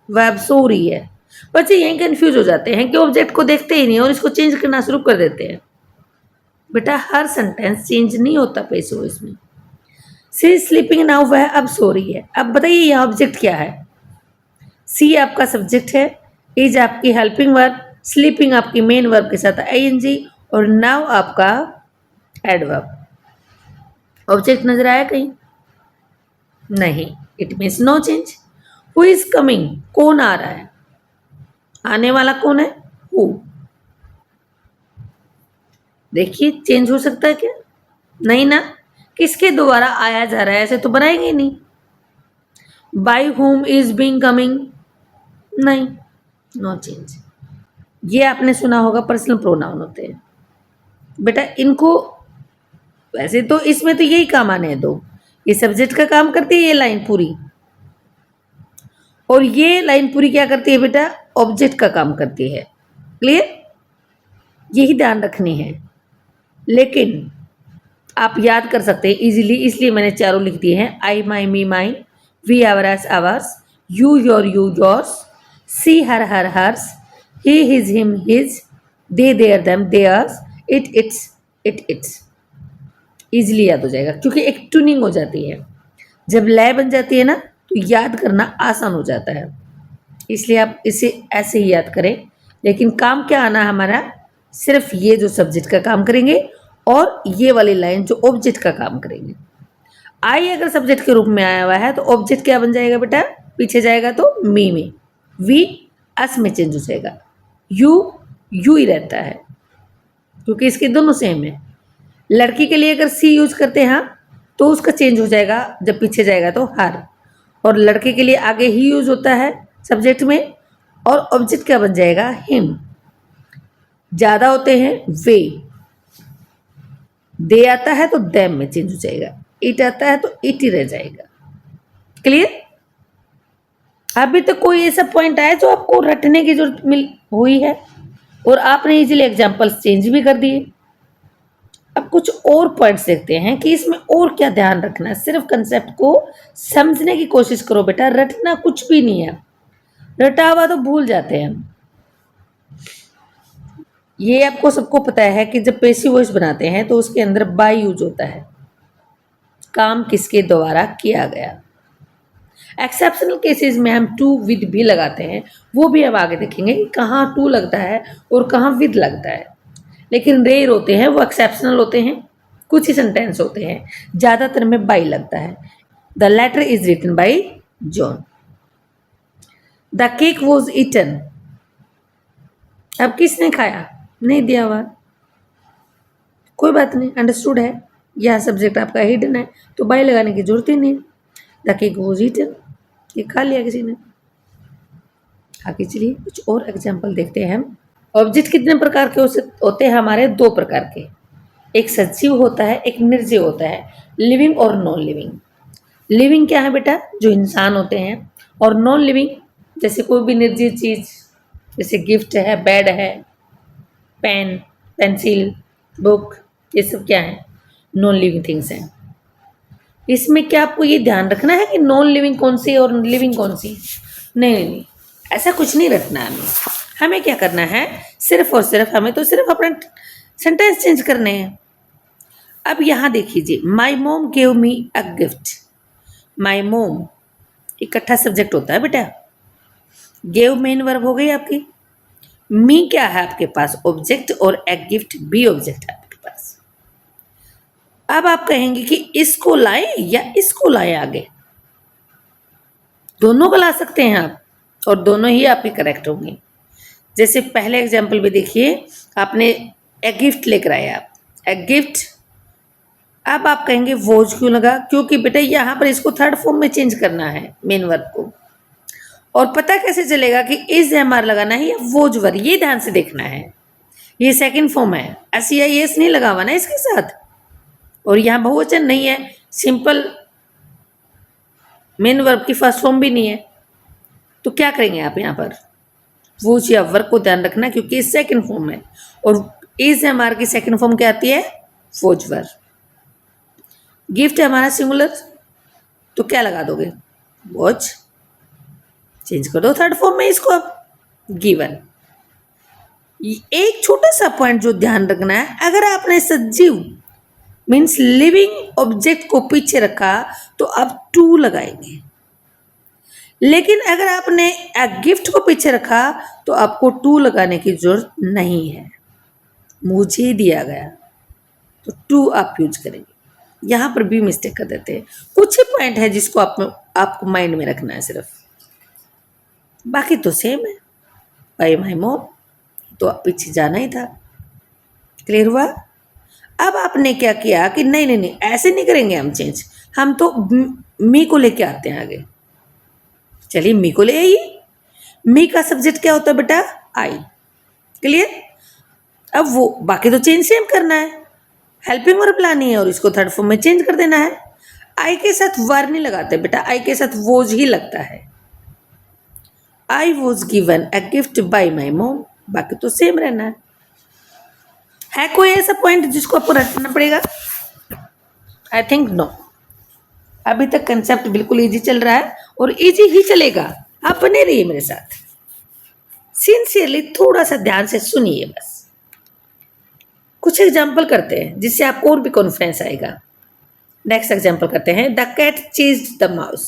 वह अब सो रही है। बच्चे यहीं कंफ्यूज हो जाते हैं कि ऑब्जेक्ट को देखते ही नहीं और इसको चेंज करना शुरू कर देते हैं। बेटा हर सेंटेंस चेंज नहीं होता पैसिव वॉइस में। सी स्लीपिंग नाउ, वह अब सो रही है। अब बताइए यहाँ ऑब्जेक्ट क्या है। सी आपका सब्जेक्ट है, इज आपकी हेल्पिंग वर्ब, स्लीपिंग आपकी मेन वर्ब के साथ आईएनजी और नाउ आपका एडवर्ब। ऑब्जेक्ट नजर आया कहीं, नहीं। It means no change. Who is coming, कौन आ रहा है, आने वाला कौन है, हु। देखिए चेंज हो सकता है क्या, नहीं ना। किसके द्वारा आया जा रहा है, ऐसे तो बनाएंगे नहीं। By whom is being coming, नहीं, नो चेंज। ये आपने सुना होगा पर्सनल प्रोनाउन होते हैं बेटा, इनको वैसे तो इसमें तो यही काम आने दो। ये सब्जेक्ट का काम करती है ये लाइन पूरी, और ये लाइन पूरी क्या करती है बेटा, ऑब्जेक्ट का काम करती है। क्लियर, यही ध्यान रखनी है। लेकिन आप याद कर सकते हैं इजीली, इसलिए मैंने चारों लिख दिए हैं। I my me my, we our us ours, you your you yours, she her her hers, he his him his, they their them theirs, it its it its. Easily याद हो जाएगा क्योंकि एक ट्यूनिंग हो जाती है। जब लय बन जाती है ना तो याद करना आसान हो जाता है, इसलिए आप इसे ऐसे ही याद करें। लेकिन काम क्या आना हमारा, सिर्फ ये जो सब्जेक्ट का काम करेंगे और ये वाली लाइन जो ऑब्जेक्ट का काम करेंगे। आई अगर सब्जेक्ट के रूप में आया हुआ है तो ऑब्जेक्ट क्या बन जाएगा बेटा, पीछे जाएगा तो मी में, वी अस में चेंज हो जाएगा, यू यू ही रहता है, क्योंकि इसके दोनों सेम है। लड़की के लिए अगर सी यूज करते हैं हाँ, तो उसका चेंज हो जाएगा जब पीछे जाएगा तो हर, और लड़के के लिए आगे ही यूज होता है सब्जेक्ट में, और ऑब्जेक्ट क्या बन जाएगा, हिम। ज्यादा होते हैं वे, दे आता है तो देम में चेंज हो जाएगा, इट आता है तो इट ही रह जाएगा। क्लियर? अभी तक कोई ऐसा पॉइंट आया जो आपको रटने की जरूरत मिल हुई है और आपने इजीली एग्जांपल्स चेंज भी कर दिए। अब कुछ और पॉइंट्स देखते हैं कि इसमें और क्या ध्यान रखना है। सिर्फ कंसेप्ट को समझने की कोशिश करो बेटा, रटना कुछ भी नहीं है, रटा हुआ तो भूल जाते हैं। ये आपको सबको पता है कि जब पेसिव वॉइस बनाते हैं तो उसके अंदर बाय यूज होता है, काम किसके द्वारा किया गया। एक्सेप्शनल केसेस में हम टू विद भी लगाते हैं, वो भी अब आगे देखेंगे कि कहाँ टू लगता है और कहाँ विद लगता है। लेकिन रेयर होते हैं, वो एक्सेप्शनल होते हैं, कुछ ही सेंटेंस होते हैं, ज़्यादातर में बाई लगता है। The letter is written by John. The cake was eaten, अब किसने खाया, नहीं दिया हुआ, कोई बात नहीं, अंडरस्टूड है। यह सब्जेक्ट आपका हिडन है तो बाई लगाने की जरूरत ही नहीं। द केक वॉज ईटन, ये खा लिया किसी ने। आगे चलिए कुछ और एग्जाम्पल देखते हैं हम। ऑब्जेक्ट कितने प्रकार के होते हैं हमारे, दो प्रकार के, एक सजीव होता है, एक निर्जीव होता है, लिविंग और नॉन लिविंग। लिविंग क्या है बेटा, जो इंसान होते हैं, और नॉन लिविंग जैसे कोई भी निर्जीव चीज, जैसे गिफ्ट है, बेड है, पेन, पेंसिल, बुक, ये सब क्या है, नॉन लिविंग थिंग्स हैं। इसमें क्या आपको ये ध्यान रखना है कि नॉन लिविंग कौन सी और लिविंग कौन सी, नहीं नहीं नहीं, ऐसा कुछ नहीं रखना है हमें। हमें क्या करना है, सिर्फ और सिर्फ हमें तो सिर्फ अपना सेंटेंस चेंज करने हैं। अब यहां देखिए, माई मोम गेव मी अ गिफ्ट। माई मोम इकट्ठा सब्जेक्ट होता है बेटा, गेव मेन वर्ब हो गई आपकी, मी क्या है आपके पास, ऑब्जेक्ट, और ए गिफ्ट भी ऑब्जेक्ट है आपके पास। अब आप कहेंगे कि इसको लाए या इसको लाए, आगे दोनों को ला सकते हैं आप, और दोनों ही आपके करेक्ट होंगे। जैसे पहले एग्जाम्पल में देखिए, आपने ए गिफ्ट लेकर आए आप, ए गिफ्ट। अब आप कहेंगे वोज क्यों लगा, क्योंकि बेटा यहाँ पर इसको थर्ड फॉर्म में चेंज करना है मेन वर्ब को। और पता कैसे चलेगा कि इज एम आर लगाना है या वोज वर, ये ध्यान से देखना है। ये सेकंड फॉर्म है, एस या एस नहीं लगा हुआ ना इसके साथ, और यहाँ बहुवचन नहीं है, सिंपल मेन वर्ब की फर्स्ट फॉर्म भी नहीं है। तो क्या करेंगे आप यहाँ पर, वोज या वर्ब को ध्यान रखना, क्योंकि ये सेकंड फॉर्म है, और इज एम आर की सेकंड फॉर्म क्या आती है, वोज वर। गिफ्ट है हमारा सिंगुलर, तो क्या लगा दोगे, वॉच, चेंज कर दो थर्ड फॉर्म में इसको अब, गिवन। एक छोटा सा पॉइंट जो ध्यान रखना है, अगर आपने सजीव मीन्स लिविंग ऑब्जेक्ट को पीछे रखा तो आप टू लगाएंगे, लेकिन अगर आपने अ गिफ्ट को पीछे रखा तो आपको टू लगाने की जरूरत नहीं है, मुझे दिया गया, तो टू आप यूज करेंगे। यहां पर भी मिस्टेक कर देते हैं। कुछ ही पॉइंट है जिसको आपको माइंड में रखना है सिर्फ, बाकी तो सेम है। बाय माई मोम तो आप पीछे जाना ही था। क्लियर हुआ? अब आपने क्या किया कि नहीं नहीं नहीं, ऐसे नहीं करेंगे हम चेंज, हम तो मी को लेके आते हैं आगे। चलिए मी को ले आइए। मी का सब्जेक्ट क्या होता है बेटा, आई। क्लियर? अब वो बाकी तो चेंज सेम करना है, हेल्पिंग वर्ब लानी है और इसको थर्ड फॉर्म में चेंज कर देना है। आई के साथ वर नहीं लगाते बेटा, आई के साथ वोज ही लगता है। I was given a gift bye माई मोम, बाकी तो सेम रहना है कोई ऐसा पॉइंट जिसको आपको रखना पड़ेगा? I think no. अभी तक कंसेप्ट बिल्कुल इजी चल रहा है और इजी ही चलेगा, आप बने रहिए मेरे साथ। सिंसियरली थोड़ा सा ध्यान से सुनिए बस। कुछ एग्जाम्पल करते हैं जिससे आपको और भी कॉन्फिडेंस आएगा। नेक्स्ट एग्जाम्पल करते हैं, the cat chased the mouse.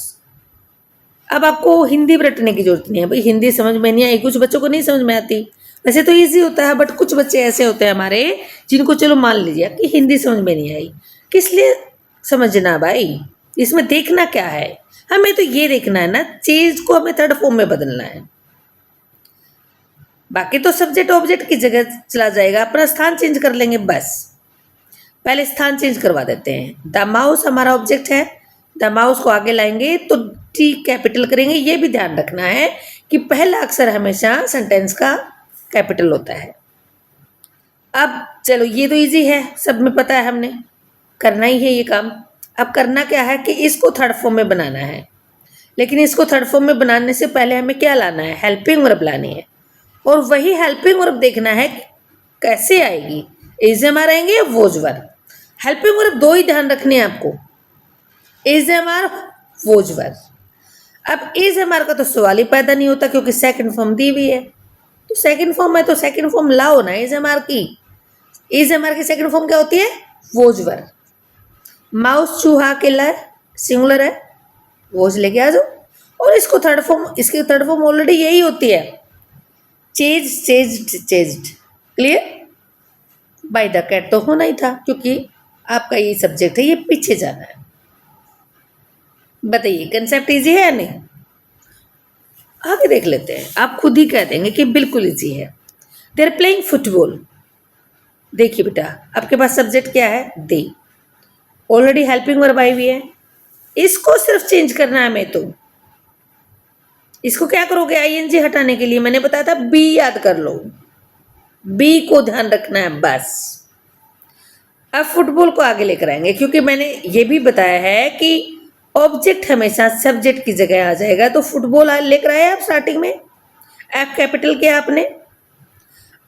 अब आपको हिंदी रटने की जरूरत नहीं है भाई, हिंदी समझ में नहीं आई, कुछ बच्चों को नहीं समझ में आती। वैसे तो इजी होता है, बट कुछ बच्चे ऐसे होते हैं हमारे जिनको चलो मान लीजिए कि हिंदी समझ में नहीं आई। किस लिए समझना भाई, इसमें देखना क्या है, हमें तो ये देखना है ना, चेज को हमें थर्ड फॉर्म में बदलना है। बाकी तो सब्जेक्ट ऑब्जेक्ट की जगह चला जाएगा, अपना स्थान चेंज कर लेंगे बस। पहले स्थान चेंज करवा देते हैं। द माउस हमारा ऑब्जेक्ट है, द माउस को आगे लाएंगे तो टी कैपिटल करेंगे। ये भी ध्यान रखना है कि पहला अक्षर हमेशा सेंटेंस का कैपिटल होता है। अब चलो ये तो इजी है, सब में पता है, हमने करना ही है ये काम। अब करना क्या है कि इसको थर्ड फॉर्म में बनाना है। लेकिन इसको थर्ड फॉर्म में बनाने से पहले हमें क्या लाना है, हेल्पिंग वर्ब लानी है। और वही हेल्पिंग वर्ब देखना है कैसे आएगी, इज एम आर आएंगे या वोज वर्ब। हेल्पिंग वर्ब दो ही ध्यान रखने हैं आपको, is am are, was verb. अब इज एम आर का तो सवाल ही पैदा नहीं होता क्योंकि सेकंड फॉर्म दी हुई है। तो सेकंड फॉर्म है तो सेकंड फॉर्म लाओ ना इज एम आर की। इज एम आर की सेकंड फॉर्म क्या होती है, वोज वर्ब। माउस चूहा किलर सिंगुलर है, वोज लेके आ जाओ। और इसको थर्ड फॉर्म, इसकी थर्ड फॉर्म ऑलरेडी यही होती है, chase chased chased. Clear. By the cat तो होना ही था क्योंकि आपका ये सब्जेक्ट है, ये पीछे जाना है। बताइए कंसेप्ट इजी है या नहीं। आगे देख लेते हैं, आप खुद ही कह देंगे कि बिल्कुल इजी है। They are playing football. देखिए बेटा, आपके पास सब्जेक्ट क्या है, दे। ऑलरेडी हेल्पिंग वर्ब आई हुई है, इसको सिर्फ चेंज करना है हमें। तो इसको क्या करोगे, आईएनजी हटाने के लिए मैंने बताया था बी याद कर लो, बी को ध्यान रखना है बस। अब फुटबॉल को आगे लेकर आएंगे क्योंकि मैंने ये भी बताया है कि ऑब्जेक्ट हमेशा सब्जेक्ट की जगह आ जाएगा। तो फुटबॉल लेकर आए आप स्टार्टिंग में, एफ कैपिटल किया आपने।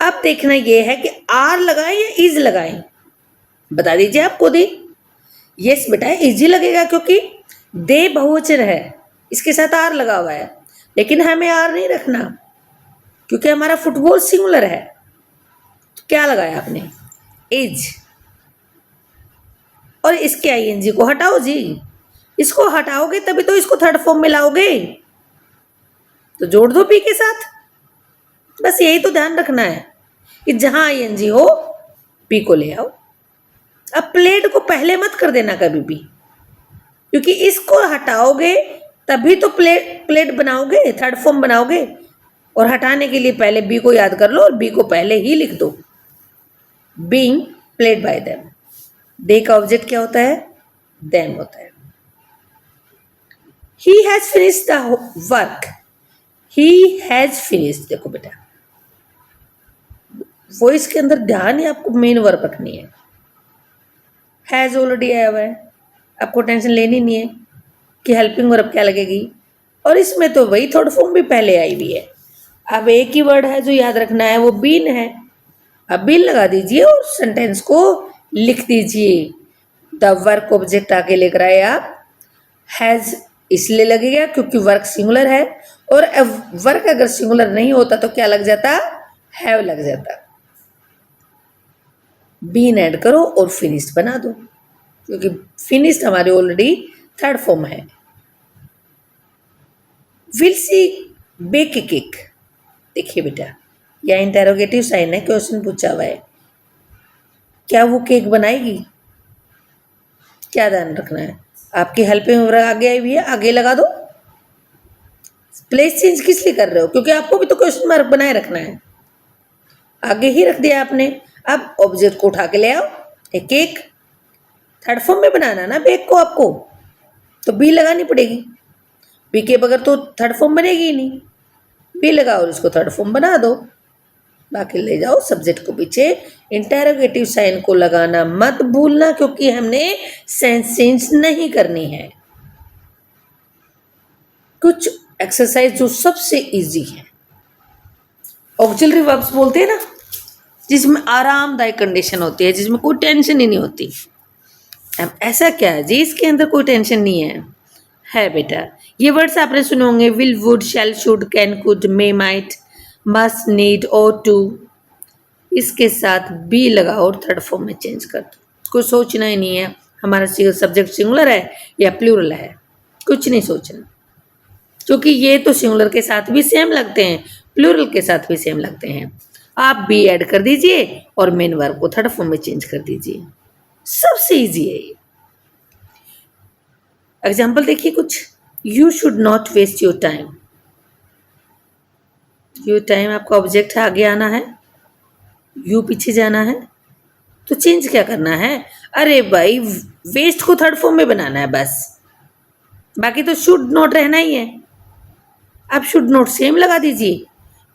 अब देखना ये है कि आर लगाएं या इज लगाएं, बता दीजिए आप खुद ही। यस बेटा इजी लगेगा क्योंकि दे बहुवचन है, इसके साथ आर लगा हुआ है। लेकिन हमें आर नहीं रखना क्योंकि हमारा फुटबॉल सिंगुलर है। तो क्या लगाया आपने, इज। और इसके आईएनजी को हटाओ जी, इसको हटाओगे तभी तो इसको थर्ड फॉर्म में लाओगे। तो जोड़ दो पी के साथ, बस यही तो ध्यान रखना है कि जहां आईएनजी हो पी को ले आओ। अब प्लेट को पहले मत कर देना कभी भी, क्योंकि इसको हटाओगे तभी तो प्लेट बनाओगे, थर्ड फॉर्म बनाओगे। और हटाने के लिए पहले बी को याद कर लो और बी को पहले ही लिख दो, बीइंग प्लेड बाय देम। दे का ऑब्जेक्ट क्या होता है, देम होता है। He has finished the work, he has finished. देखो बेटा वॉइस के अंदर ध्यान ही आपको मेन वर्ब रखनी है। हैज ऑलरेडी आया हुआ है, आपको टेंशन लेनी नहीं है कि हेल्पिंग वर्ब क्या लगेगी। और इसमें तो वही थर्ड फॉर्म भी पहले आई हुई है। अब एक ही वर्ड है जो याद रखना है, वो बीन है। अब बीन लगा दीजिए और सेंटेंस को लिख दीजिए। द वर्क ऑब्जेक्ट आगे लेकर आए आप, हैज इसलिए लगेगा क्योंकि वर्क सिंगुलर है। और वर्क अगर सिंगुलर नहीं होता तो क्या लग जाता, हैव लग जाता। बीन ऐड करो और फिनिश्ड बना दो क्योंकि फिनिश्ड हमारे ऑलरेडी थर्ड फॉर्म है। Will see bake a cake. देखिए बेटा यह इंटेरोगेटिव साइन है, क्वेश्चन पूछा हुआ है, क्या वो केक बनाएगी। क्या ध्यान रखना है, आपकी हेल्पिंग वर्ब आगे आई हुई है, आगे लगा दो। प्लेस चेंज किस लिए कर रहे हो, क्योंकि आपको भी तो क्वेश्चन मार्क बनाए रखना है, आगे ही रख दिया आपने। अब ऑब्जेक्ट को उठा के ले आओ, एक केक थर्ड फॉर्म में बनाना ना बेक को आपको, तो बी लगानी पड़ेगी। बी के बगैर तो थर्ड फॉर्म बनेगी ही नहीं, बी लगाओ और इसको थर्ड फॉर्म बना दो। बाकी ले जाओ सब्जेक्ट को पीछे। इंटेरोगेटिव साइन को लगाना मत भूलना क्योंकि हमने सेंस चेंज नहीं करनी है। कुछ एक्सरसाइज जो सबसे इजी है, ऑक्सिलरी वर्ब्स बोलते हैं ना, जिसमें आरामदायक कंडीशन होती है, जिसमें कोई टेंशन ही नहीं होती। अब ऐसा क्या है जी इसके अंदर कोई टेंशन नहीं है बेटा। ये वर्ड्स आपने सुने होंगे, will, would, shall, should, can, could, may, might, must, need, और टू। इसके साथ बी लगाओ और थर्ड फॉर्म में चेंज कर दो। कुछ सोचना ही नहीं है हमारा सब्जेक्ट सिंगुलर है या प्लूरल है, कुछ नहीं सोचना, क्योंकि ये तो सिंगुलर के साथ भी सेम लगते हैं, प्लूरल के साथ भी सेम लगते हैं। आप बी ऐड कर दीजिए और मेन वर्ब को थर्ड फॉर्म में चेंज कर दीजिए, सबसे इजी है ये। एग्जाम्पल देखिए कुछ, you should not waste your time. You time आपका ऑब्जेक्ट है, आगे आना है, यू पीछे जाना है, तो चेंज क्या करना है? अरे भाई वेस्ट को थर्ड फॉर्म में बनाना है बस, बाकी तो शुड नॉट रहना ही है। आप शुड नॉट सेम लगा दीजिए,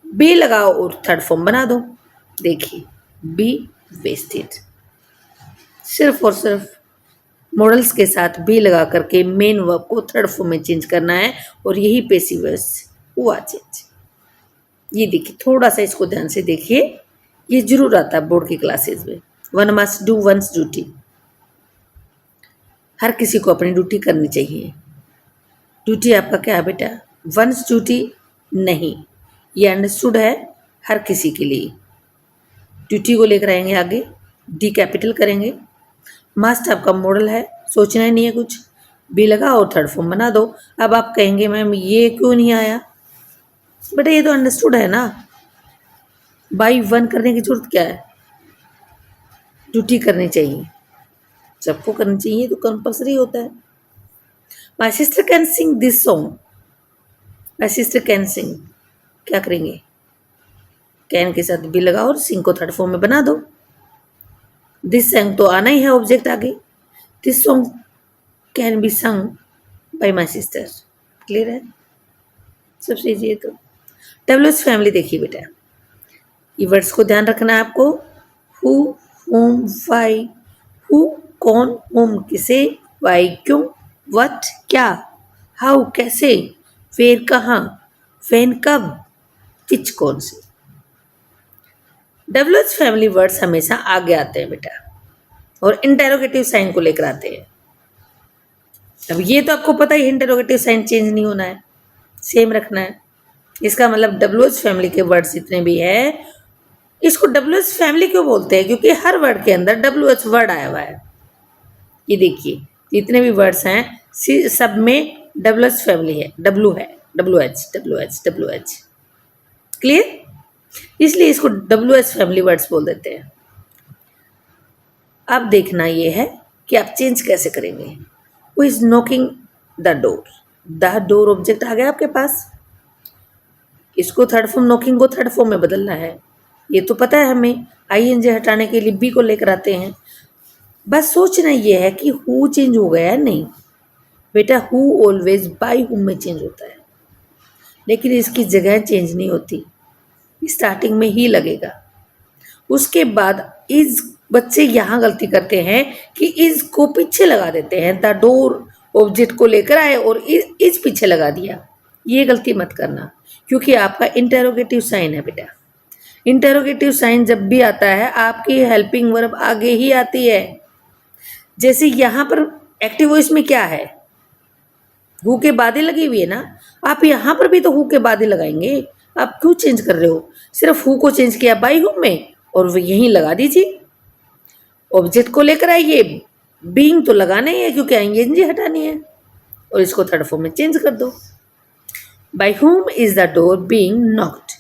बी लगाओ और थर्ड फॉर्म बना दो। देखिए बी वेस्टेड, सिर्फ और सिर्फ मॉडल्स के साथ बी लगा करके मेन वर्ब को थर्ड फॉर्म में चेंज करना है, और यही पैसिव वॉइस हुआ चेंज। ये देखिए, थोड़ा सा इसको ध्यान से देखिए, ये जरूर आता है बोर्ड की क्लासेस में। One must do one's duty, हर किसी को अपनी ड्यूटी करनी चाहिए। ड्यूटी आपका क्या है बेटा? वंस ड्यूटी नहीं, ये अंडरस्टूड है हर किसी के लिए। ड्यूटी को लेकर आएंगे आगे, डी कैपिटल करेंगे। मस्ट आपका मॉडल है, सोचना ही नहीं है कुछ, बी लगा और थर्ड फॉर्म बना दो। अब आप कहेंगे मैम ये क्यों नहीं आया? बेटा ये तो अंडरस्टूड है ना, बाई वन करने की जरूरत क्या है? ड्यूटी करनी चाहिए, सबको करनी चाहिए, तो कंपल्सरी होता है। My sister can sing this song, my sister can sing, क्या करेंगे? कैन के साथ बी लगाओ और सिंग को थर्ड फॉर्म में बना दो। दिस सॉन्ग तो आना ही है ऑब्जेक्ट आगे, दिस सॉन्ग कैन बी संग बाई माई सिस्टर। क्लियर है? सबसे इजी है। तो डब्ल्यूएच फैमिली देखिए बेटा, ये वर्ड्स को ध्यान रखना है आपको। Who, whom, why. हु कौन, होम किसे, वाई क्यों, व्हाट क्या, हाउ कैसे, वेयर कहाँ, व्हेन कब, विच कौन से। डब्ल्यूएच फैमिली वर्ड्स हमेशा आगे आते हैं बेटा, और इंटेरोगेटिव साइन को लेकर आते हैं। अब ये तो आपको पता ही, इंटेरोगेटिव साइन चेंज नहीं होना है, सेम रखना है। इसका मतलब डब्ल्यूएच फैमिली के वर्ड्स जितने भी है, इसको डब्ल्यूएच फैमिली क्यों बोलते हैं? क्योंकि हर वर्ड के अंदर डब्ल्यूएच वर्ड आया हुआ है। ये देखिए जितने भी वर्ड्स हैं सब में डब्ल्यूएच फैमिली है, डब्ल्यू है, डब्ल्यूएच डब्ल्यूएच डब्ल्यूएच। क्लियर? इसलिए इसको डब्ल्यूएच फैमिली वर्ड्स बोल देते हैं। अब देखना ये है कि आप चेंज कैसे करेंगे। Who is knocking the door, the door object आ गया आपके पास, इसको थर्ड फॉर्म, नॉकिंग को थर्ड फॉर्म में बदलना है, ये तो पता है हमें। आईएनजी हटाने के लिए बी को लेकर आते हैं। बस सोचना ये है कि हु चेंज हो गया है, नहीं बेटा, हु ऑलवेज बाई हुम में चेंज होता है, लेकिन इसकी जगह चेंज नहीं होती, स्टार्टिंग में ही लगेगा। उसके बाद इज, बच्चे यहाँ गलती करते हैं कि इज को पीछे लगा देते हैं, द डोर ऑब्जेक्ट को लेकर आए और इज पीछे लगा दिया। ये गलती मत करना, क्योंकि आपका इंटेरोगेटिव साइन है बेटा। इंटेरोगेटिव साइन जब भी आता है आपकी हेल्पिंग वर्ब आगे ही आती है। जैसे यहाँ पर एक्टिव वॉइस में क्या है, हु के बाद ही लगी हुई है ना, आप यहाँ पर भी तो हु के बाद ही लगाएंगे। आप क्यों चेंज कर रहे हो? सिर्फ हु को चेंज किया बाई हुम में और वो यहीं लगा दीजिए। ऑब्जेक्ट को लेकर आइए, बीइंग तो लगाना ही है क्योंकि आईएनजी हटानी है, और इसको थर्ड फॉर्म में चेंज कर दो। By whom is the door being knocked.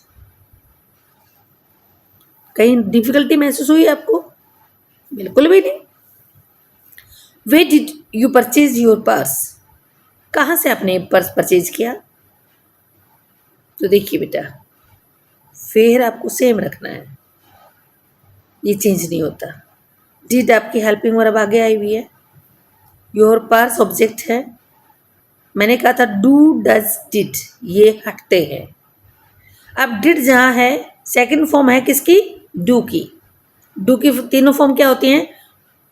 कहीं डिफिकल्टी महसूस हुई आपको? बिल्कुल भी नहीं। Where did you purchase your purse, कहाँ से आपने पर्स परचेज किया? तो देखिए बेटा, फिर आपको सेम रखना है, ये चेंज नहीं होता। डिड आपकी हेल्पिंग वर्ब आगे आई हुई है, योर पर्स ऑब्जेक्ट है। मैंने कहा था डू डज डिड, ये हटते हैं। अब डिड जहाँ है, सेकंड फॉर्म है किसकी? डू की। डू की तीनों फॉर्म क्या होती हैं?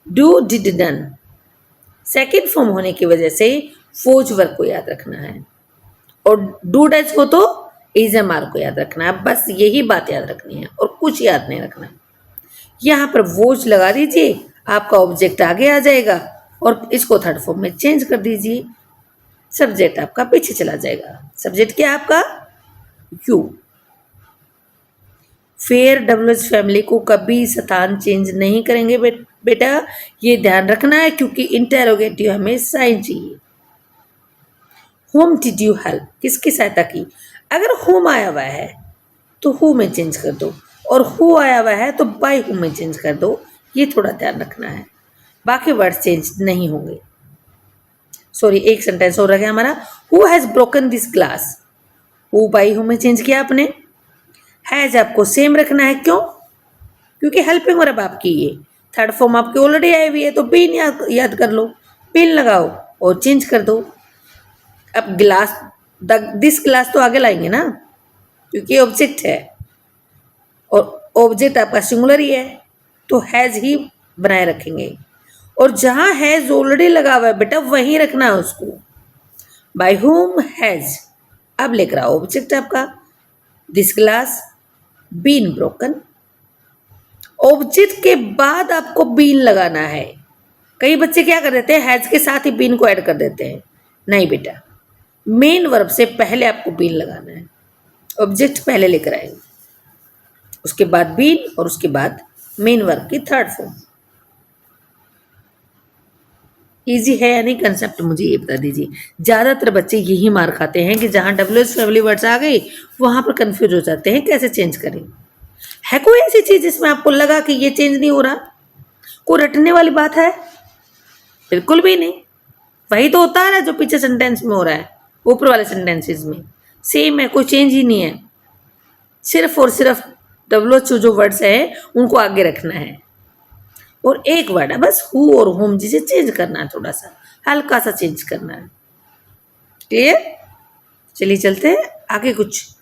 Do, did, done. Second form होने की वजह से फोज वर्ब को याद रखना है, और डू डज को तो इजएमआर को याद रखना है। बस यही बात याद रखनी है और कुछ याद नहीं रखना है। यहाँ पर वोज लगा दीजिए, आपका ऑब्जेक्ट आगे आ जाएगा, और इसको थर्ड फॉर्म में चेंज कर दीजिए, सब्जेक्ट आपका पीछे चला जाएगा। सब्जेक्ट क्या है आपका? यू। फिर डब्ल्यूएच फैमिली को कभी स्थान चेंज नहीं करेंगे बेटा, ये ध्यान रखना है, क्योंकि इंटेरोगेटिव हमें साइन चाहिए। होम डिड यू हेल्प, किसकी सहायता की? अगर होम आया हुआ है तो हु में चेंज कर दो, और हु आया हुआ है तो बाय हु में चेंज कर दो, ये थोड़ा ध्यान रखना है। बाकी वर्ड चेंज नहीं होंगे। सॉरी, एक सेंटेंस और रह गया हमारा। Who has broken this glass, who by who में चेंज किया आपने, हैज आपको सेम रखना है, क्यों? क्योंकि हेल्पिंग वर्ब आपकी ये थर्ड फॉर्म आपकी ऑलरेडी आई हुई है, तो बीन याद कर लो, बीन लगाओ और चेंज कर दो। अब गिलास, दिस गिलास तो आगे लाएंगे ना, क्योंकि ऑब्जेक्ट है और ऑब्जेक्ट आपका सिंगुलर ही है, तो हैज ही बनाए रखेंगे। और जहां हैज ऑलरेडी लगा हुआ है बेटा वहीं रखना है उसको। बाय हुम हैज, अब लेकर आओ ऑब्जेक्ट आपका, this glass been broken. Object के बाद आपको बीन लगाना है। कई बच्चे क्या कर देते हैं, हैज के साथ ही बीन को ऐड कर देते हैं। नहीं बेटा, मेन वर्ब से पहले आपको बीन लगाना है, ऑब्जेक्ट पहले लेकर आएंगे, उसके बाद बीन और उसके बाद मेन वर्ब की थर्ड फॉर्म। इजी है या नहीं कंसेप्ट, मुझे ये बता दीजिए। ज्यादातर बच्चे यही मार खाते हैं कि जहां डब्ल्यूएच फैमिली वर्ड्स आ गई वहां पर कंफ्यूज हो जाते हैं, कैसे चेंज करें। है कोई ऐसी चीज जिसमें आपको लगा कि ये चेंज नहीं हो रहा? कोई रटने वाली बात है? बिल्कुल भी नहीं। वही तो होता है जो पीछे सेंटेंस में हो रहा है, ऊपर वाले सेंटेंसेस में सेम है, कोई चेंज ही नहीं है। सिर्फ और सिर्फ डब्ल्यूएच जो वर्ड्स है उनको आगे रखना है, और एक वर्ड है बस हु और होम, जिसे चेंज करना है, थोड़ा सा हल्का सा चेंज करना है। क्लियर? चलिए चलते हैं आगे, कुछ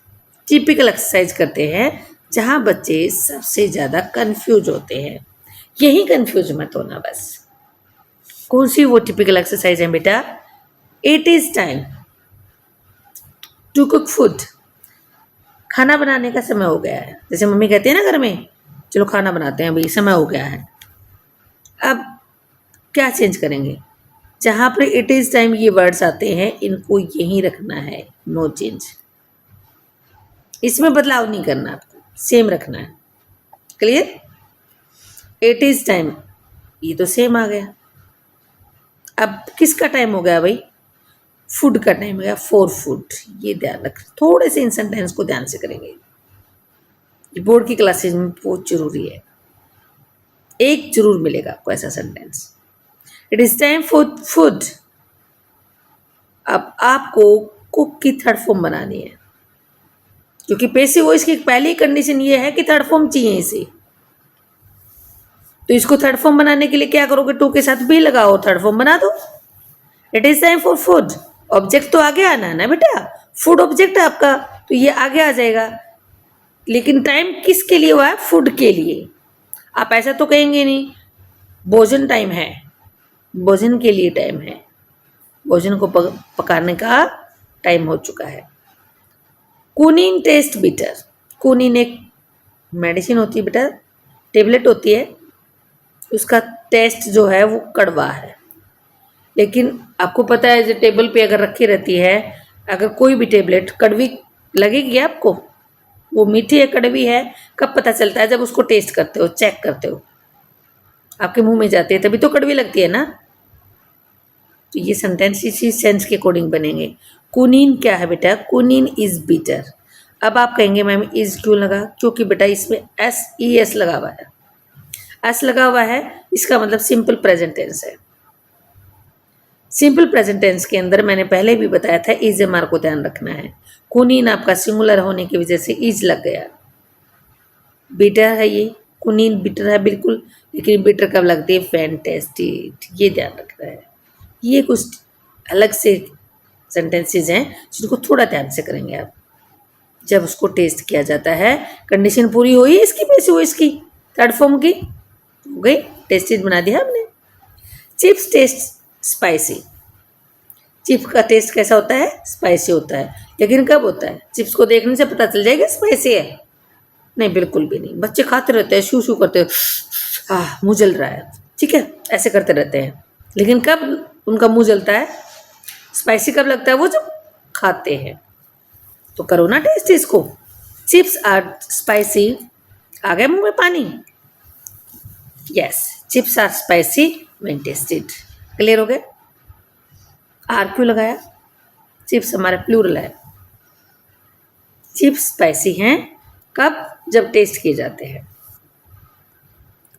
टिपिकल एक्सरसाइज करते हैं जहां बच्चे सबसे ज्यादा कंफ्यूज होते हैं। यही कंफ्यूज मत होना बस। कौन सी वो टिपिकल एक्सरसाइज है बेटा? It is time to cook food. खाना बनाने का समय हो गया है। जैसे मम्मी कहती है ना घर में, चलो खाना बनाते हैं, अभी समय हो गया है। अब क्या चेंज करेंगे? जहां पर इट इज टाइम ये वर्ड्स आते हैं इनको यहीं रखना है, नो चेंज। इसमें बदलाव नहीं करना, आपको सेम रखना है। क्लियर? इट इज टाइम, ये तो सेम आ गया। अब किसका टाइम हो गया भाई? फूड का टाइम हो गया, फॉर फूड। ये ध्यान रख, थोड़े से इन सेंटेंस को ध्यान से करेंगे, ये बोर्ड की क्लासेज में बहुत जरूरी है। एक जरूर मिलेगा आपको ऐसा sentence, it is time for food. अब आपको कुक की थर्ड फॉर्म बनानी है, क्योंकि पैसिव वॉइस की पहली कंडीशन ये है कि थर्ड फॉर्म चाहिए इसे। तो इसको थर्ड फॉर्म बनाने के लिए क्या करोगे? टू के साथ भी लगाओ, थर्ड फॉर्म बना दो। It is time for food, object तो आगे आना है ना बेटा, फूड ऑब्जेक्ट है आपका, तो ये आगे आ जाएगा। लेकिन टाइम किसके लिए हुआ है? फूड के लिए। आप ऐसा तो कहेंगे नहीं भोजन टाइम है, भोजन के लिए टाइम है, भोजन को पकाने का टाइम हो चुका है। कुनीन टेस्ट बिटर। कुनीन एक मेडिसिन होती है बेटा, टेबलेट होती है, उसका टेस्ट जो है वो कड़वा है। लेकिन आपको पता है जो टेबल पे अगर रखी रहती है, अगर कोई भी टेबलेट कड़वी लगेगी आपको, वो मीठी है कड़वी है, कब पता चलता है? जब उसको टेस्ट करते हो, चेक करते हो, आपके मुंह में जाती है तभी तो कड़वी लगती है ना। तो ये सेंटेंस इसी सेंस के अकॉर्डिंग बनेंगे। कुनीन क्या है बेटा? कुनीन इज बिटर। अब आप कहेंगे मैम इज क्यों लगा? क्योंकि बेटा इसमें एस लगा हुआ है। एस लगा हुआ है, इसका मतलब सिंपल प्रेजेंट टेंस है। सिंपल प्रेजेंट टेंस के अंदर मैंने पहले भी बताया था, इज एम आर को ध्यान रखना है। कुनीन आपका सिंगुलर होने की वजह से इज लग गया। बिटर है ये, कुनीन बिटर है बिल्कुल, लेकिन बिटर कब लगती है? फैंटेस्टिक, ये ध्यान रखना है। ये कुछ अलग से सेंटेंसेज हैं जिनको थोड़ा ध्यान से करेंगे आप। जब उसको टेस्ट किया जाता है, कंडीशन पूरी हुई इसकी, पैसे हुई इसकी, थर्ड फॉर्म की हो गई, टेस्टेड बना दिया हमने। Chips taste spicy. चिप्स का टेस्ट कैसा होता है? स्पाइसी होता है। लेकिन कब होता है? चिप्स को देखने से पता चल जाएगा स्पाइसी है? नहीं, बिल्कुल भी नहीं। बच्चे खाते रहते हैं, शू शू करते हैं, मुंह जल रहा है, ठीक है, ऐसे करते रहते हैं। लेकिन कब उनका मुंह जलता है? स्पाइसी कब लगता है? वो जब खाते हैं। तो करो ना टेस्ट इसको। चिप्स आर स्पाइसी, आ गया मुंह में पानी। Yes, chips are spicy when tasted. Clear हो गया? आर क्यों लगाया? चिप्स हमारा प्लूरल है। चिप्स स्पाइसी हैं कब? जब टेस्ट किए जाते हैं।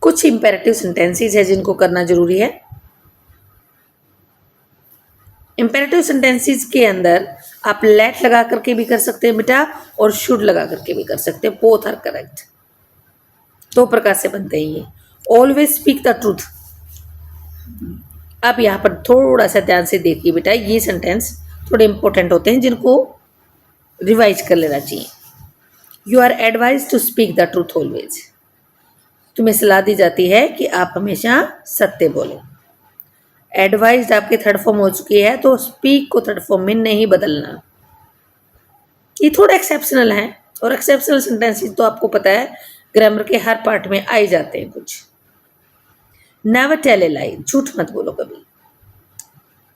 कुछ इंपेरेटिव सेंटेंसेस है जिनको करना जरूरी है। इंपेरेटिव सेंटेंसेस के अंदर आप लेट लगा करके भी कर सकते हैं बेटा और शुड लगा करके भी कर सकते हैं, बोथ आर करेक्ट। दो प्रकार से बनते हैं ये। Always speak the truth. अब यहाँ पर थोड़ा सा ध्यान से देखिए बेटा, ये सेंटेंस थोड़े इंपॉर्टेंट होते हैं जिनको रिवाइज कर लेना चाहिए। You are advise to speak the truth always. तुम्हें सलाह दी जाती है कि आप हमेशा सत्य बोलें। एडवाइज आपके थर्ड फॉर्म हो चुकी है, तो स्पीक को थर्ड फॉर्म में नहीं बदलना। ये थोड़ा एक्सेप्शनल है, और एक्सेप्शनल सेंटेंसेस तो आपको पता है ग्रामर के हर पार्ट में आ ही जाते हैं कुछ। नेवर टेल ए लाई, झूठ मत बोलो कभी।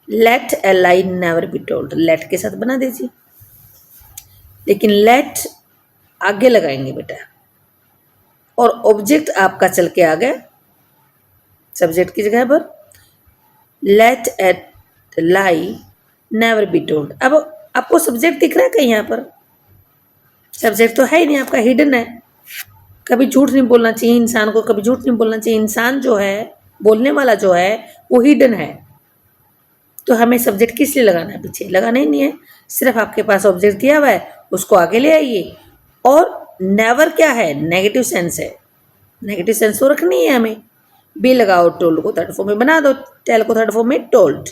Let a lie never be told, let के साथ बना दीजिए, लेकिन लेट आगे लगाएंगे बेटा, और ऑब्जेक्ट आपका चल के आ गया सब्जेक्ट की जगह पर। Let a lie never be told. अब आपको सब्जेक्ट दिख रहा है कहीं? यहाँ पर सब्जेक्ट तो है ही नहीं, आपका हिडन है। कभी झूठ नहीं बोलना चाहिए इंसान को, कभी झूठ नहीं बोलना चाहिए। इंसान जो है, बोलने वाला जो है, वो हिडन है। तो हमें सब्जेक्ट किस लिए लगाना है? पीछे लगाना ही नहीं है। सिर्फ आपके पास ऑब्जेक्ट दिया हुआ है, उसको आगे ले आइए। और नेवर क्या है? नेगेटिव सेंस है, नेगेटिव सेंस तो रखनी है हमें। बी लगाओ, टोल्ड को थर्ड फॉर्म में बना दो, टेल को थर्ड फॉर्म में told.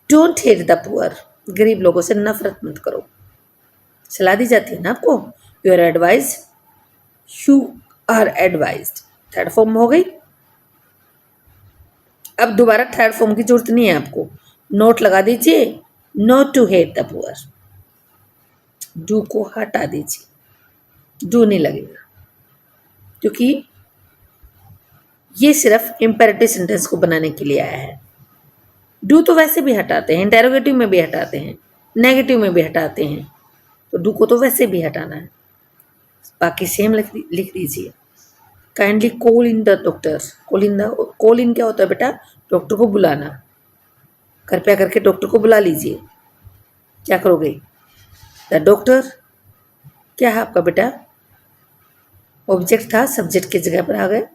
Don't hate the poor, गरीब लोगों से नफरत मत करो। सलाह दी जाती है ना आपको, you are advise, you are advised, third form हो गई। अब दोबारा थर्ड फॉर्म की जरूरत नहीं है आपको, नोट लगा दीजिए, not to hate the poor. Do को हटा दीजिए, डू नहीं लगेगा, क्योंकि ये सिर्फ इंपेरेटिव सेंटेंस को बनाने के लिए आया है। डू तो वैसे भी हटाते हैं, इंटेरोगेटिव में भी हटाते हैं, नेगेटिव में भी हटाते हैं, तो डू को तो वैसे भी हटाना है। बाकी सेम लिख दीजिए। Kindly call in the doctor. Call in क्या होता है बेटा? डॉक्टर को बुलाना। कृपया करके डॉक्टर को बुला लीजिए। क्या करोगे? द डॉक्टर क्या है आपका बेटा? ऑब्जेक्ट था, सब्जेक्ट की जगह पर आ गए।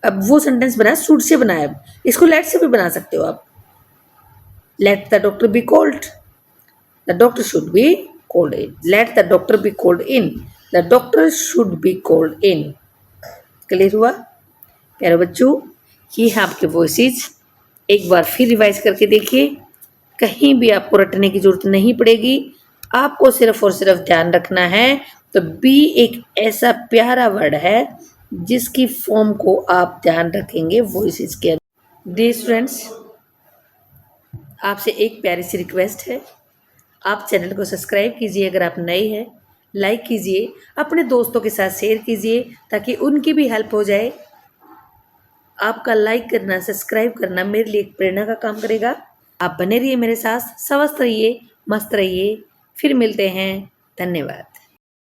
अब वो सेंटेंस बनाया, शुड से बनाया, इसको लेट से भी बना सकते हो आप। Let the doctor be called, the doctor should be called in. Let the doctor be called in, the doctor should be called in. Clear हुआ प्यारे बच्चों? ये है आपके वॉइसेज। एक बार फिर रिवाइज करके देखिए, कहीं भी आपको रटने की जरूरत नहीं पड़ेगी। आपको सिर्फ और सिर्फ ध्यान रखना है, तो बी एक ऐसा प्यारा वर्ड है जिसकी फॉर्म को आप ध्यान रखेंगे वॉइसेज के अंदर। डियर स्टूडेंट्स, आपसे एक प्यारी सी रिक्वेस्ट है, आप चैनल को सब्सक्राइब कीजिए अगर आप नए हैं, लाइक कीजिए, अपने दोस्तों के साथ शेयर कीजिए ताकि उनकी भी हेल्प हो जाए। आपका लाइक करना, सब्सक्राइब करना मेरे लिए एक प्रेरणा का काम करेगा। आप बने रहिए मेरे साथ, स्वस्थ रहिए, मस्त रहिए। फिर मिलते हैं। धन्यवाद।